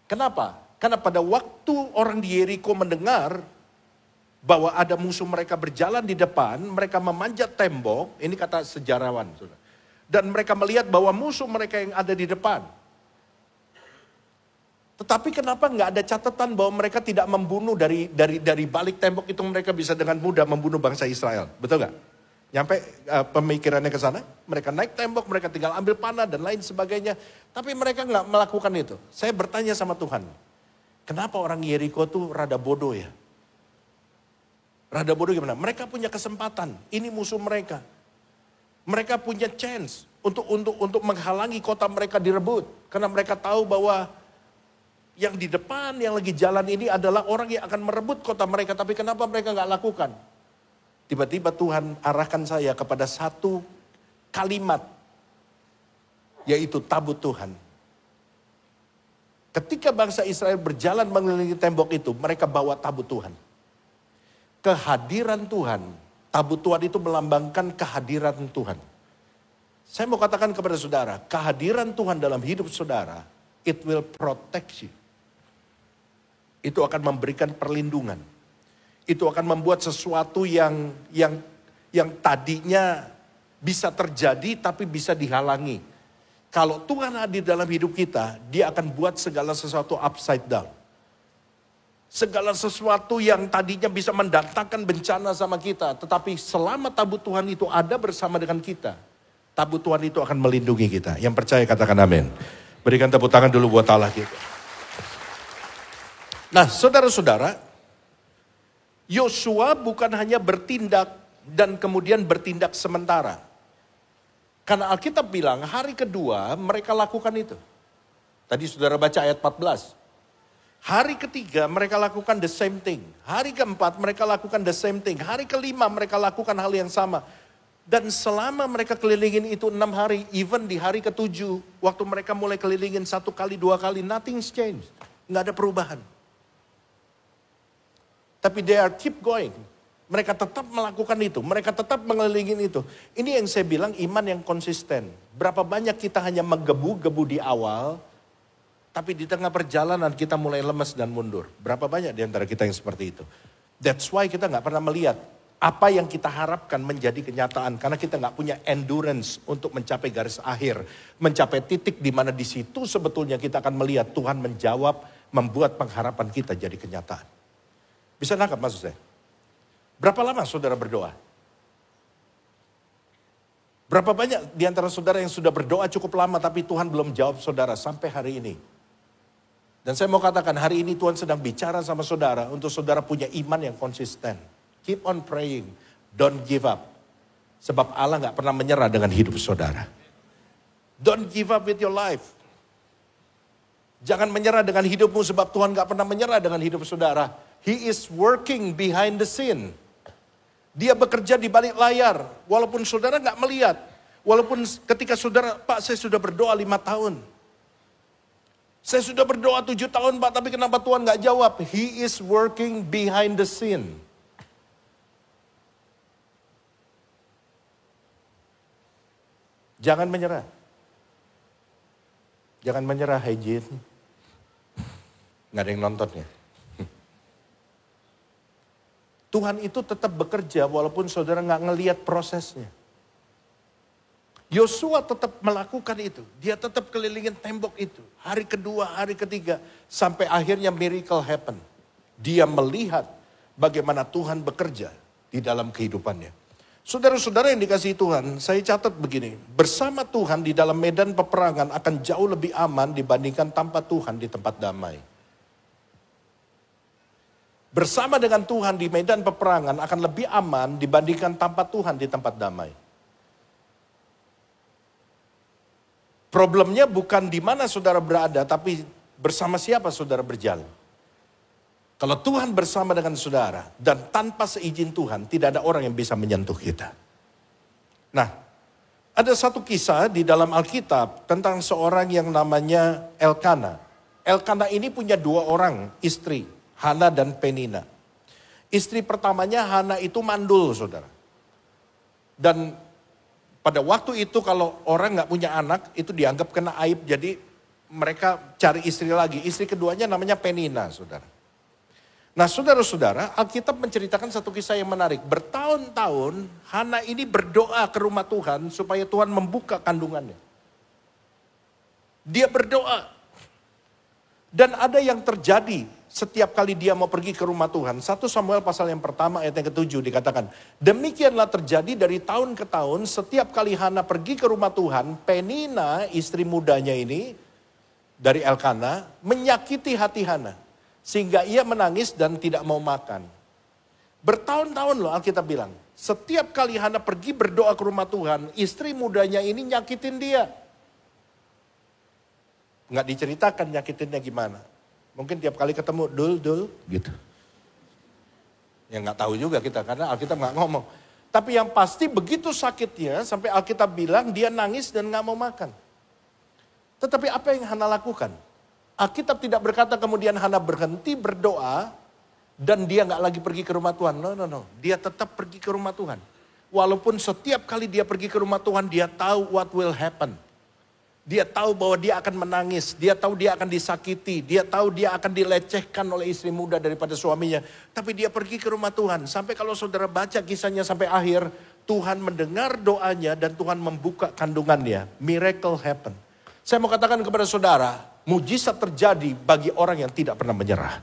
Kenapa? Karena pada waktu orang di Yeriko mendengar bahwa ada musuh mereka berjalan di depan, mereka memanjat tembok, ini kata sejarawan. Saudara. Dan mereka melihat bahwa musuh mereka yang ada di depan. Tetapi kenapa nggak ada catatan bahwa mereka tidak membunuh dari balik tembok itu, mereka bisa dengan mudah membunuh bangsa Israel. Betul nggak? Nyampe pemikirannya ke sana, mereka naik tembok, mereka tinggal ambil panah dan lain sebagainya. Tapi mereka nggak melakukan itu. Saya bertanya sama Tuhan, Kenapa orang Yeriko tuh rada bodoh ya? Rada bodoh gimana? Mereka punya kesempatan. Ini musuh mereka. Mereka punya chance untuk menghalangi kota mereka direbut. Karena mereka tahu bahwa yang di depan, yang lagi jalan ini adalah orang yang akan merebut kota mereka. Tapi kenapa mereka nggak lakukan? Tiba-tiba Tuhan arahkan saya kepada satu kalimat. Yaitu tabut Tuhan. Ketika bangsa Israel berjalan mengelilingi tembok itu, mereka bawa tabut Tuhan. Kehadiran Tuhan, tabut Tuhan itu melambangkan kehadiran Tuhan. Saya mau katakan kepada saudara, kehadiran Tuhan dalam hidup saudara, it will protect you. Itu akan memberikan perlindungan. Itu akan membuat sesuatu yang tadinya bisa terjadi tapi bisa dihalangi. Kalau Tuhan hadir dalam hidup kita, dia akan buat segala sesuatu upside down. Segala sesuatu yang tadinya bisa mendatangkan bencana sama kita. Tetapi selama tabut Tuhan itu ada bersama dengan kita, tabut Tuhan itu akan melindungi kita. Yang percaya katakan amin. Berikan tepuk tangan dulu buat Allah kita. Nah saudara-saudara, Yosua bukan hanya bertindak dan kemudian bertindak sementara. Karena Alkitab bilang hari kedua mereka lakukan itu. Tadi saudara baca ayat 14. Hari ketiga mereka lakukan the same thing. Hari keempat mereka lakukan the same thing. Hari kelima mereka lakukan hal yang sama. Dan selama mereka kelilingin itu 6 hari, even di hari ketujuh, waktu mereka mulai kelilingin 1 kali, 2 kali, nothing's changed. Nggak ada perubahan. Tapi they are keep going. Mereka tetap melakukan itu, mereka tetap mengelilingin itu. Ini yang saya bilang iman yang konsisten. Berapa banyak kita hanya menggebu-gebu di awal, tapi di tengah perjalanan kita mulai lemes dan mundur. Berapa banyak di antara kita yang seperti itu. That's why kita nggak pernah melihat apa yang kita harapkan menjadi kenyataan. Karena kita nggak punya endurance untuk mencapai garis akhir. Mencapai titik di mana di situ sebetulnya kita akan melihat Tuhan menjawab, membuat pengharapan kita jadi kenyataan. Bisa nangkap maksud saya? Berapa lama saudara berdoa? Berapa banyak di antara saudara yang sudah berdoa cukup lama tapi Tuhan belum jawab saudara sampai hari ini? Dan saya mau katakan hari ini Tuhan sedang bicara sama saudara untuk saudara punya iman yang konsisten. Keep on praying, don't give up. Sebab Allah gak pernah menyerah dengan hidup saudara. Don't give up with your life. Jangan menyerah dengan hidupmu sebab Tuhan gak pernah menyerah dengan hidup saudara. He is working behind the scene. Dia bekerja di balik layar, walaupun saudara nggak melihat. Walaupun ketika saudara, Pak saya sudah berdoa 5 tahun. Saya sudah berdoa 7 tahun Pak, tapi kenapa Tuhan nggak jawab? He is working behind the scene. Jangan menyerah. Jangan menyerah, Hejin. Nggak ada yang nonton ya. Tuhan itu tetap bekerja walaupun saudara nggak ngelihat prosesnya. Yosua tetap melakukan itu. Dia tetap kelilingin tembok itu. Hari kedua, hari ketiga. Sampai akhirnya miracle happen. Dia melihat bagaimana Tuhan bekerja di dalam kehidupannya. Saudara-saudara yang dikasihi Tuhan, saya catat begini. Bersama Tuhan di dalam medan peperangan akan jauh lebih aman dibandingkan tanpa Tuhan di tempat damai. Bersama dengan Tuhan di medan peperangan akan lebih aman dibandingkan tanpa Tuhan di tempat damai. Problemnya bukan di mana saudara berada, tapi bersama siapa saudara berjalan. Kalau Tuhan bersama dengan saudara dan tanpa seizin Tuhan, tidak ada orang yang bisa menyentuh kita. Nah, ada satu kisah di dalam Alkitab tentang seorang yang namanya Elkana. Elkana ini punya 2 orang istri. Hana dan Penina. Istri pertamanya Hana itu mandul saudara. Dan pada waktu itu kalau orang gak punya anak itu dianggap kena aib. Jadi mereka cari istri lagi. Istri keduanya namanya Penina saudara. Nah saudara-saudara Alkitab menceritakan satu kisah yang menarik. Bertahun-tahun Hana ini berdoa ke rumah Tuhan supaya Tuhan membuka kandungannya. Dia berdoa. Dan ada yang terjadi setiap kali dia mau pergi ke rumah Tuhan. 1 Samuel pasal yang pertama ayat yang ke-7 dikatakan. Demikianlah terjadi dari tahun ke tahun. Setiap kali Hana pergi ke rumah Tuhan. Penina istri mudanya ini dari Elkana menyakiti hati Hana. Sehingga ia menangis dan tidak mau makan. Bertahun-tahun loh Alkitab bilang. Setiap kali Hana pergi berdoa ke rumah Tuhan, istri mudanya ini nyakitin dia. Nggak diceritakan nyakitinnya gimana. Mungkin tiap kali ketemu, dul, gitu. Ya nggak tahu juga kita, karena Alkitab nggak ngomong. Tapi yang pasti begitu sakitnya, sampai Alkitab bilang dia nangis dan nggak mau makan. Tetapi apa yang Hana lakukan? Alkitab tidak berkata kemudian Hana berhenti berdoa, dan dia nggak lagi pergi ke rumah Tuhan. No. Dia tetap pergi ke rumah Tuhan. Walaupun setiap kali dia pergi ke rumah Tuhan, dia tahu what will happen. Dia tahu bahwa dia akan menangis. Dia tahu dia akan disakiti. Dia tahu dia akan dilecehkan oleh istri muda daripada suaminya. Tapi dia pergi ke rumah Tuhan. Sampai kalau saudara baca kisahnya sampai akhir, Tuhan mendengar doanya dan Tuhan membuka kandungannya. Miracle happen. Saya mau katakan kepada saudara, mujizat terjadi bagi orang yang tidak pernah menyerah.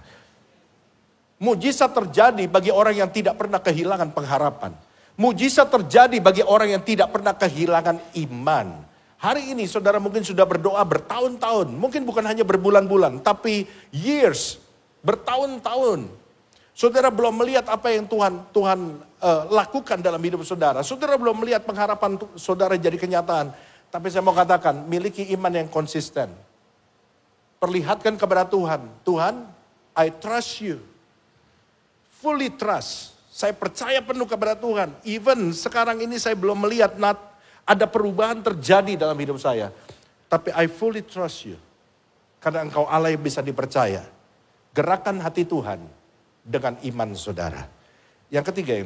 Mujizat terjadi bagi orang yang tidak pernah kehilangan pengharapan. Mujizat terjadi bagi orang yang tidak pernah kehilangan iman. Hari ini saudara mungkin sudah berdoa bertahun-tahun. Mungkin bukan hanya berbulan-bulan, tapi years, bertahun-tahun. Saudara belum melihat apa yang Tuhan lakukan dalam hidup saudara. Saudara belum melihat pengharapan saudara jadi kenyataan. Tapi saya mau katakan, miliki iman yang konsisten. Perlihatkan kepada Tuhan, Tuhan, I trust you. Fully trust. Saya percaya penuh kepada Tuhan. Even sekarang ini saya belum melihat ada perubahan terjadi dalam hidup saya. Tapi I fully trust you. Karena Engkau Allah yang bisa dipercaya. Gerakan hati Tuhan dengan iman saudara. Yang ketiga yang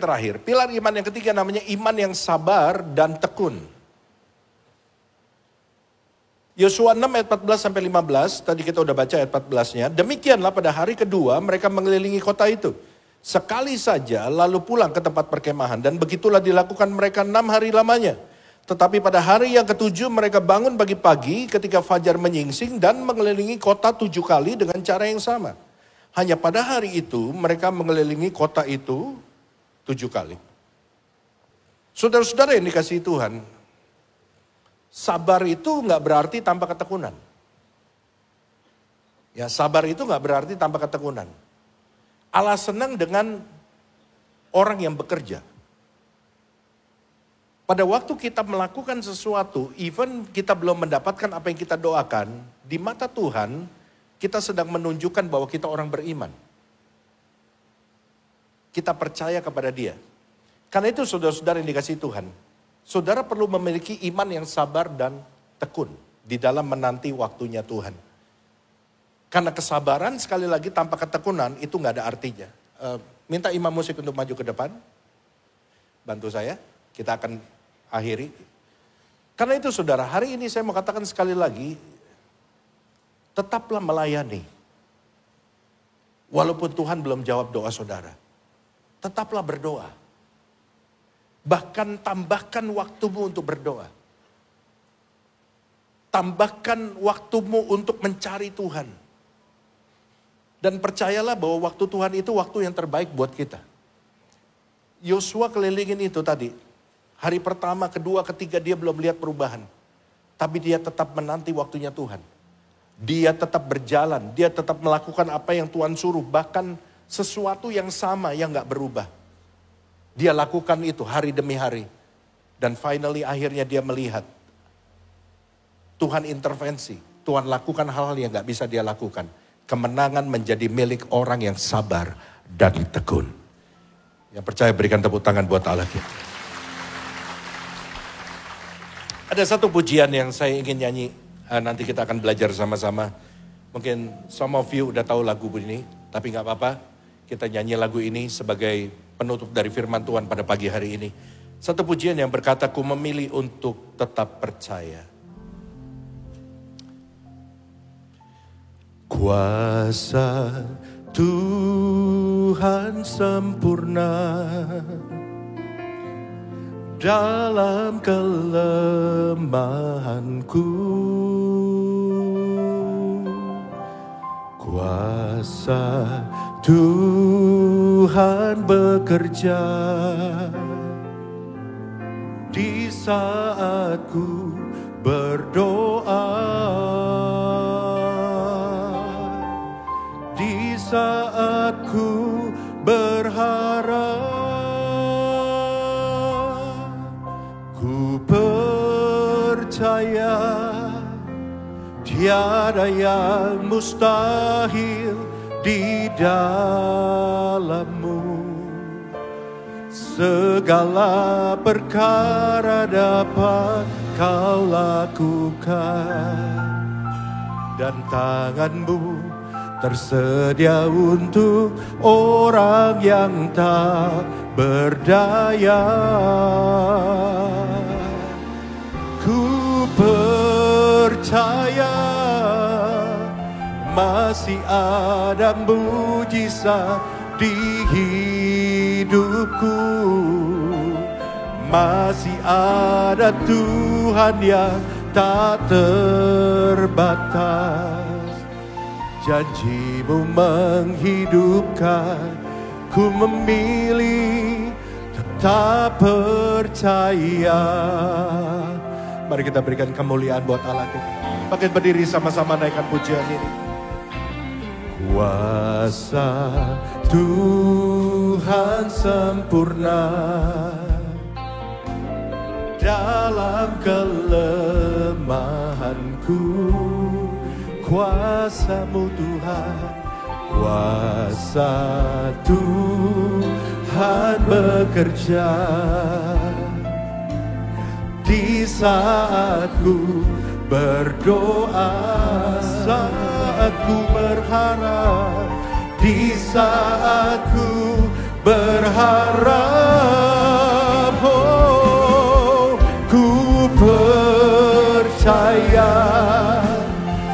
terakhir. Pilar iman yang ketiga namanya iman yang sabar dan tekun. Yosua 6 ayat 14 sampai 15, tadi kita udah baca ayat 14-nya. Demikianlah pada hari kedua mereka mengelilingi kota itu. Sekali saja lalu pulang ke tempat perkemahan dan begitulah dilakukan mereka 6 hari lamanya. Tetapi pada hari yang ketujuh mereka bangun pagi-pagi ketika fajar menyingsing dan mengelilingi kota 7 kali dengan cara yang sama. Hanya pada hari itu mereka mengelilingi kota itu 7 kali. Saudara-saudara yang dikasihi Tuhan, sabar itu nggak berarti tanpa ketekunan. Ya, sabar itu nggak berarti tanpa ketekunan. Allah senang dengan orang yang bekerja. Pada waktu kita melakukan sesuatu, even kita belum mendapatkan apa yang kita doakan, di mata Tuhan, kita sedang menunjukkan bahwa kita orang beriman. Kita percaya kepada Dia. Karena itu saudara-saudara yang dikasihi Tuhan, saudara perlu memiliki iman yang sabar dan tekun di dalam menanti waktunya Tuhan. Karena kesabaran sekali lagi tanpa ketekunan itu gak ada artinya. Minta imam musik untuk maju ke depan. Bantu saya, kita akan akhiri. Karena itu saudara, hari ini saya mau katakan sekali lagi, tetaplah melayani. Walaupun Tuhan belum jawab doa saudara. Tetaplah berdoa. Bahkan tambahkan waktumu untuk berdoa. Tambahkan waktumu untuk mencari Tuhan. Dan percayalah bahwa waktu Tuhan itu waktu yang terbaik buat kita. Yosua kelilingin itu tadi. Hari pertama, kedua, ketiga dia belum lihat perubahan. Tapi dia tetap menanti waktunya Tuhan. Dia tetap berjalan, dia tetap melakukan apa yang Tuhan suruh. Bahkan sesuatu yang sama yang gak berubah. Dia lakukan itu hari demi hari. Dan finally akhirnya dia melihat. Tuhan intervensi. Tuhan lakukan hal-hal yang gak bisa dia lakukan. Kemenangan menjadi milik orang yang sabar dan tekun. Yang percaya berikan tepuk tangan buat Allah kita. Ada satu pujian yang saya ingin nyanyi. Nanti kita akan belajar sama-sama. Mungkin some of you udah tahu lagu ini. Tapi gak apa-apa. Kita nyanyi lagu ini sebagai penutup dari firman Tuhan pada pagi hari ini. Satu pujian yang berkata, ku memilih untuk tetap percaya. Kuasa Tuhan sempurna dalam kelemahanku. Kuasa Tuhan bekerja di saat ku berdoa. saat ku berharap. Ku percaya tiada yang mustahil di dalam-Mu. Segala perkara dapat Kau lakukan, dan tangan-Mu tersedia untuk orang yang tak berdaya. Ku percaya masih ada mujizat di hidupku. Masih ada Tuhan yang tak terbatas. Janji-Mu menghidupkan, ku memilih tetap percaya. Mari kita berikan kemuliaan buat Allah kita. Bangkit berdiri sama-sama naikkan pujian ini. Kuasa Tuhan sempurna dalam kelemahanku. Kuasa-Mu Tuhan, kuasa Tuhan bekerja di saat ku berdoa, saat ku berharap, di saat ku berharap. Oh, ku percaya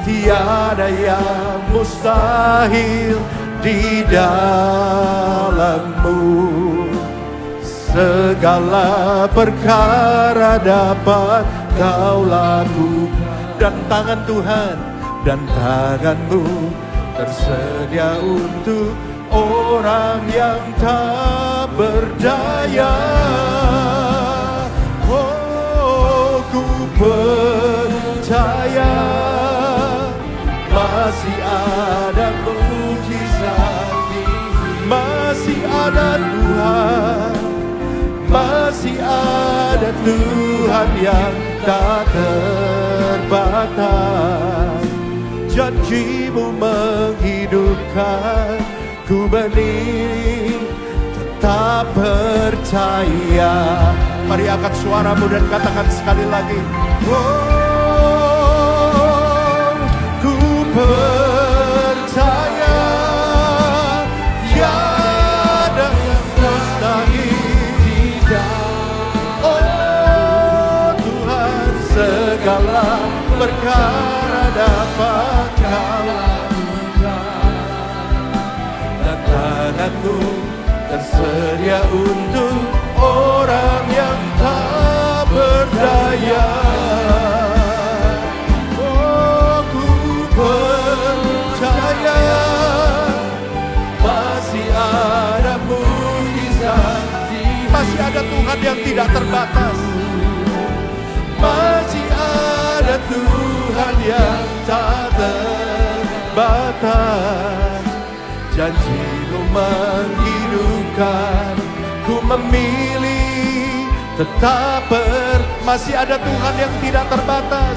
tiada yang mustahil di dalam-Mu. Segala perkara dapat Kau lakukan, dan tangan Tuhan, dan tangan-Mu tersedia untuk orang yang tak berdaya. Oh, ku percaya masih ada mujizat, masih ada Tuhan, masih ada Tuhan yang tak terbatas. Janji-Mu menghidupkan, ku berdiri tetap percaya. Mari angkat suaramu dan katakan sekali lagi. Oh, ku percaya tiada yang mustahil. Oh Tuhan, segala perkara dapat Kau lakukan, dan tangan-Mu tersedia untuk orang yang tak berdaya. Oh, ku percaya masih ada mujizat, masih ada Tuhan yang tidak terbatas, masih ada Tuhan yang tak terbatas. Janji-Mu menghidupkan, ku memilih tetap masih ada Tuhan yang tidak terbatas,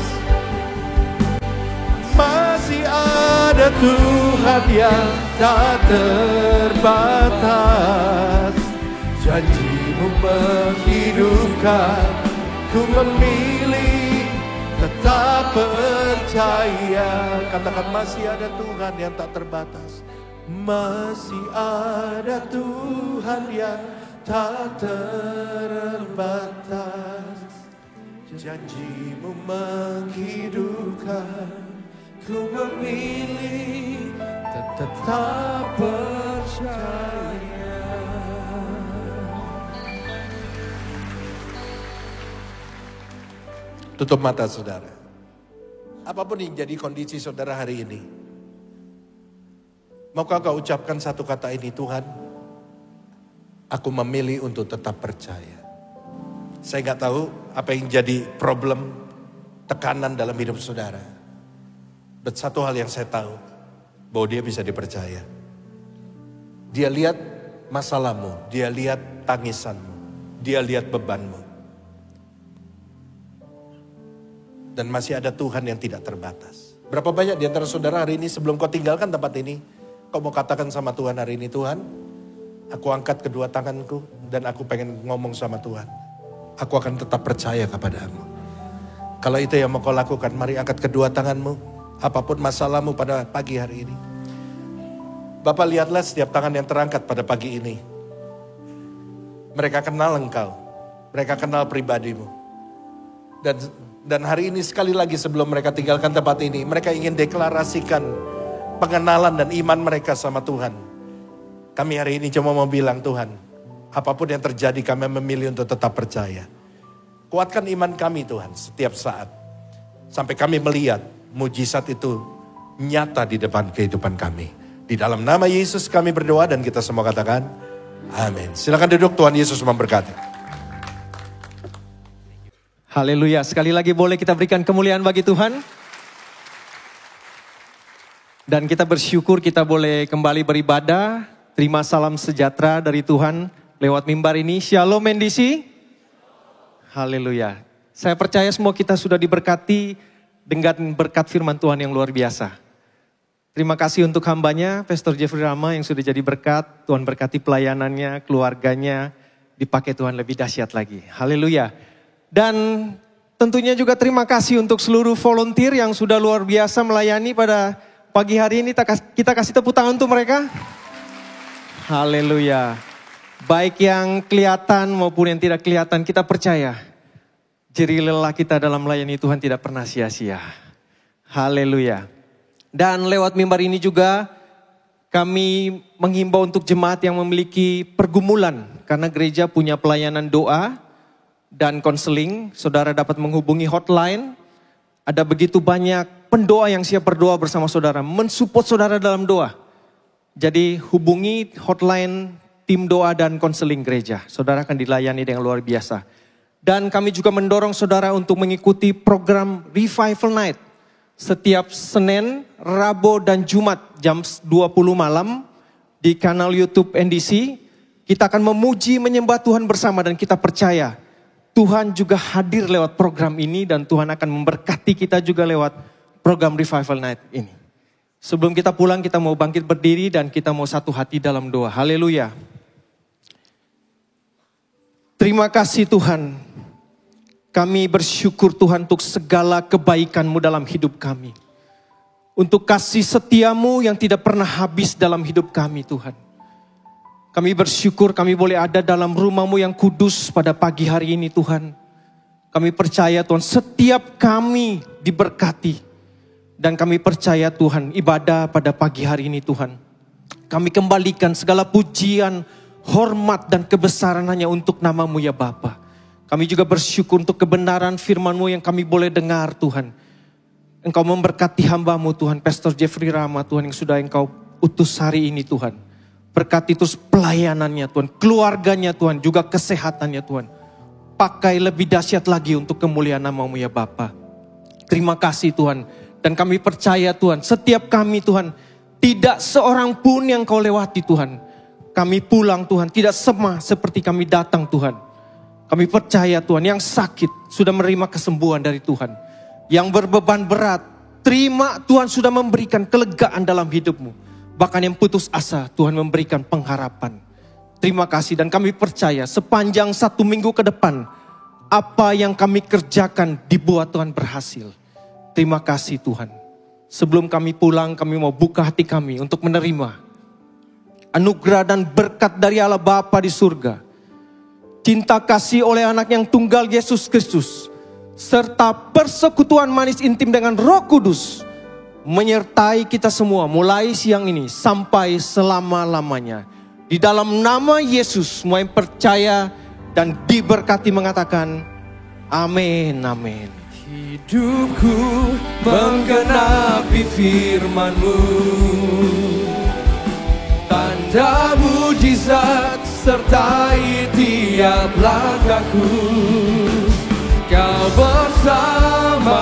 masih ada Tuhan yang tak terbatas. Janji-Mu menghidupkan, ku memilih tetap percaya. Katakan masih ada Tuhan yang tak terbatas, masih ada Tuhan yang tak terbatas. Janji-Mu menghidupkan, ku memilih tetap percaya. Tutup mata saudara. Apapun yang jadi kondisi saudara hari ini, maukah kau ucapkan satu kata ini, Tuhan, aku memilih untuk tetap percaya. Saya nggak tahu apa yang jadi problem, tekanan dalam hidup saudara. Dan satu hal yang saya tahu, bahwa dia bisa dipercaya. Dia lihat masalahmu, dia lihat tangisanmu, dia lihat bebanmu. Dan masih ada Tuhan yang tidak terbatas. Berapa banyak di antara saudara hari ini sebelum kau tinggalkan tempat ini, kau mau katakan sama Tuhan hari ini, Tuhan, aku angkat kedua tanganku dan aku pengen ngomong sama Tuhan. Aku akan tetap percaya kepadamu. Kalau itu yang mau kau lakukan, mari angkat kedua tanganmu, apapun masalahmu pada pagi hari ini. Bapak, lihatlah setiap tangan yang terangkat pada pagi ini. Mereka kenal engkau, mereka kenal pribadimu. Dan hari ini sekali lagi sebelum mereka tinggalkan tempat ini, mereka ingin deklarasikan pengenalan dan iman mereka sama Tuhan. Kami hari ini cuma mau bilang, Tuhan, apapun yang terjadi kami memilih untuk tetap percaya. Kuatkan iman kami Tuhan setiap saat. Sampai kami melihat mujizat itu nyata di depan kehidupan kami. Di dalam nama Yesus kami berdoa dan kita semua katakan, amin. Silakan duduk, Tuhan Yesus memberkati. Haleluya, sekali lagi boleh kita berikan kemuliaan bagi Tuhan. Dan kita bersyukur kita boleh kembali beribadah. Terima salam sejahtera dari Tuhan lewat mimbar ini. Shalom NDC. Haleluya. Saya percaya semua kita sudah diberkati dengan berkat firman Tuhan yang luar biasa. Terima kasih untuk hambanya, Pastor Jeffrey Rama yang sudah jadi berkat. Tuhan berkati pelayanannya, keluarganya, dipakai Tuhan lebih dahsyat lagi. Haleluya. Dan tentunya juga terima kasih untuk seluruh volunteer yang sudah luar biasa melayani pada pagi hari ini. Kita kasih tepuk tangan untuk mereka. Haleluya. Baik yang kelihatan maupun yang tidak kelihatan, kita percaya jerih lelah kita dalam melayani Tuhan tidak pernah sia-sia. Haleluya. Dan lewat mimbar ini juga kami menghimbau untuk jemaat yang memiliki pergumulan. Karena gereja punya pelayanan doa dan konseling. Saudara dapat menghubungi hotline. Ada begitu banyak pendoa yang siap berdoa bersama saudara. Mensupport saudara dalam doa. Jadi hubungi hotline tim doa dan konseling gereja. Saudara akan dilayani dengan luar biasa. Dan kami juga mendorong saudara untuk mengikuti program Revival Night. Setiap Senin, Rabu, dan Jumat jam 20 malam di kanal YouTube NDC. Kita akan memuji, menyembah Tuhan bersama dan kita percaya Tuhan juga hadir lewat program ini dan Tuhan akan memberkati kita juga lewat program Revival Night ini. Sebelum kita pulang kita mau bangkit berdiri dan kita mau satu hati dalam doa. Haleluya. Terima kasih Tuhan. Kami bersyukur Tuhan untuk segala kebaikan-Mu dalam hidup kami. Untuk kasih setia-Mu yang tidak pernah habis dalam hidup kami Tuhan. Kami bersyukur kami boleh ada dalam rumah-Mu yang kudus pada pagi hari ini Tuhan. Kami percaya Tuhan setiap kami diberkati. Dan kami percaya Tuhan ibadah pada pagi hari ini Tuhan. Kami kembalikan segala pujian, hormat dan kebesaran hanya untuk nama-Mu ya Bapa. Kami juga bersyukur untuk kebenaran firman-Mu yang kami boleh dengar Tuhan. Engkau memberkati hamba-Mu Tuhan, Pastor Jeffrey Rama Tuhan yang sudah Engkau utus hari ini Tuhan. Berkati terus pelayanannya Tuhan, keluarganya Tuhan, juga kesehatannya Tuhan. Pakai lebih dahsyat lagi untuk kemuliaan nama-Mu ya Bapa. Terima kasih Tuhan. Dan kami percaya Tuhan, setiap kami Tuhan, tidak seorang pun yang Kau lewati Tuhan. Kami pulang Tuhan, tidak sama seperti kami datang Tuhan. Kami percaya Tuhan yang sakit sudah menerima kesembuhan dari Tuhan. Yang berbeban berat, terima Tuhan sudah memberikan kelegaan dalam hidupmu. Bahkan yang putus asa Tuhan memberikan pengharapan. Terima kasih dan kami percaya sepanjang 1 minggu ke depan. Apa yang kami kerjakan dibuat Tuhan berhasil. Terima kasih Tuhan. Sebelum kami pulang kami mau buka hati kami untuk menerima anugerah dan berkat dari Allah Bapa di surga. Cinta kasih oleh anak yang tunggal Yesus Kristus. Serta persekutuan manis intim dengan Roh Kudus. Menyertai kita semua mulai siang ini sampai selama-lamanya. Di dalam nama Yesus semua yang percaya dan diberkati mengatakan amin, amin. Hidupku menggenapi firman-Mu. Tanda mujizat sertai tiap langkahku. Kau bersamaku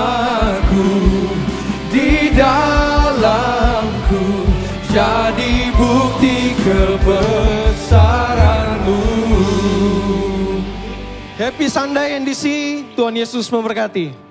di dalamku, jadi bukti kepada kebesaran-Mu. Happy Sunday NDC, Tuhan Yesus memberkati.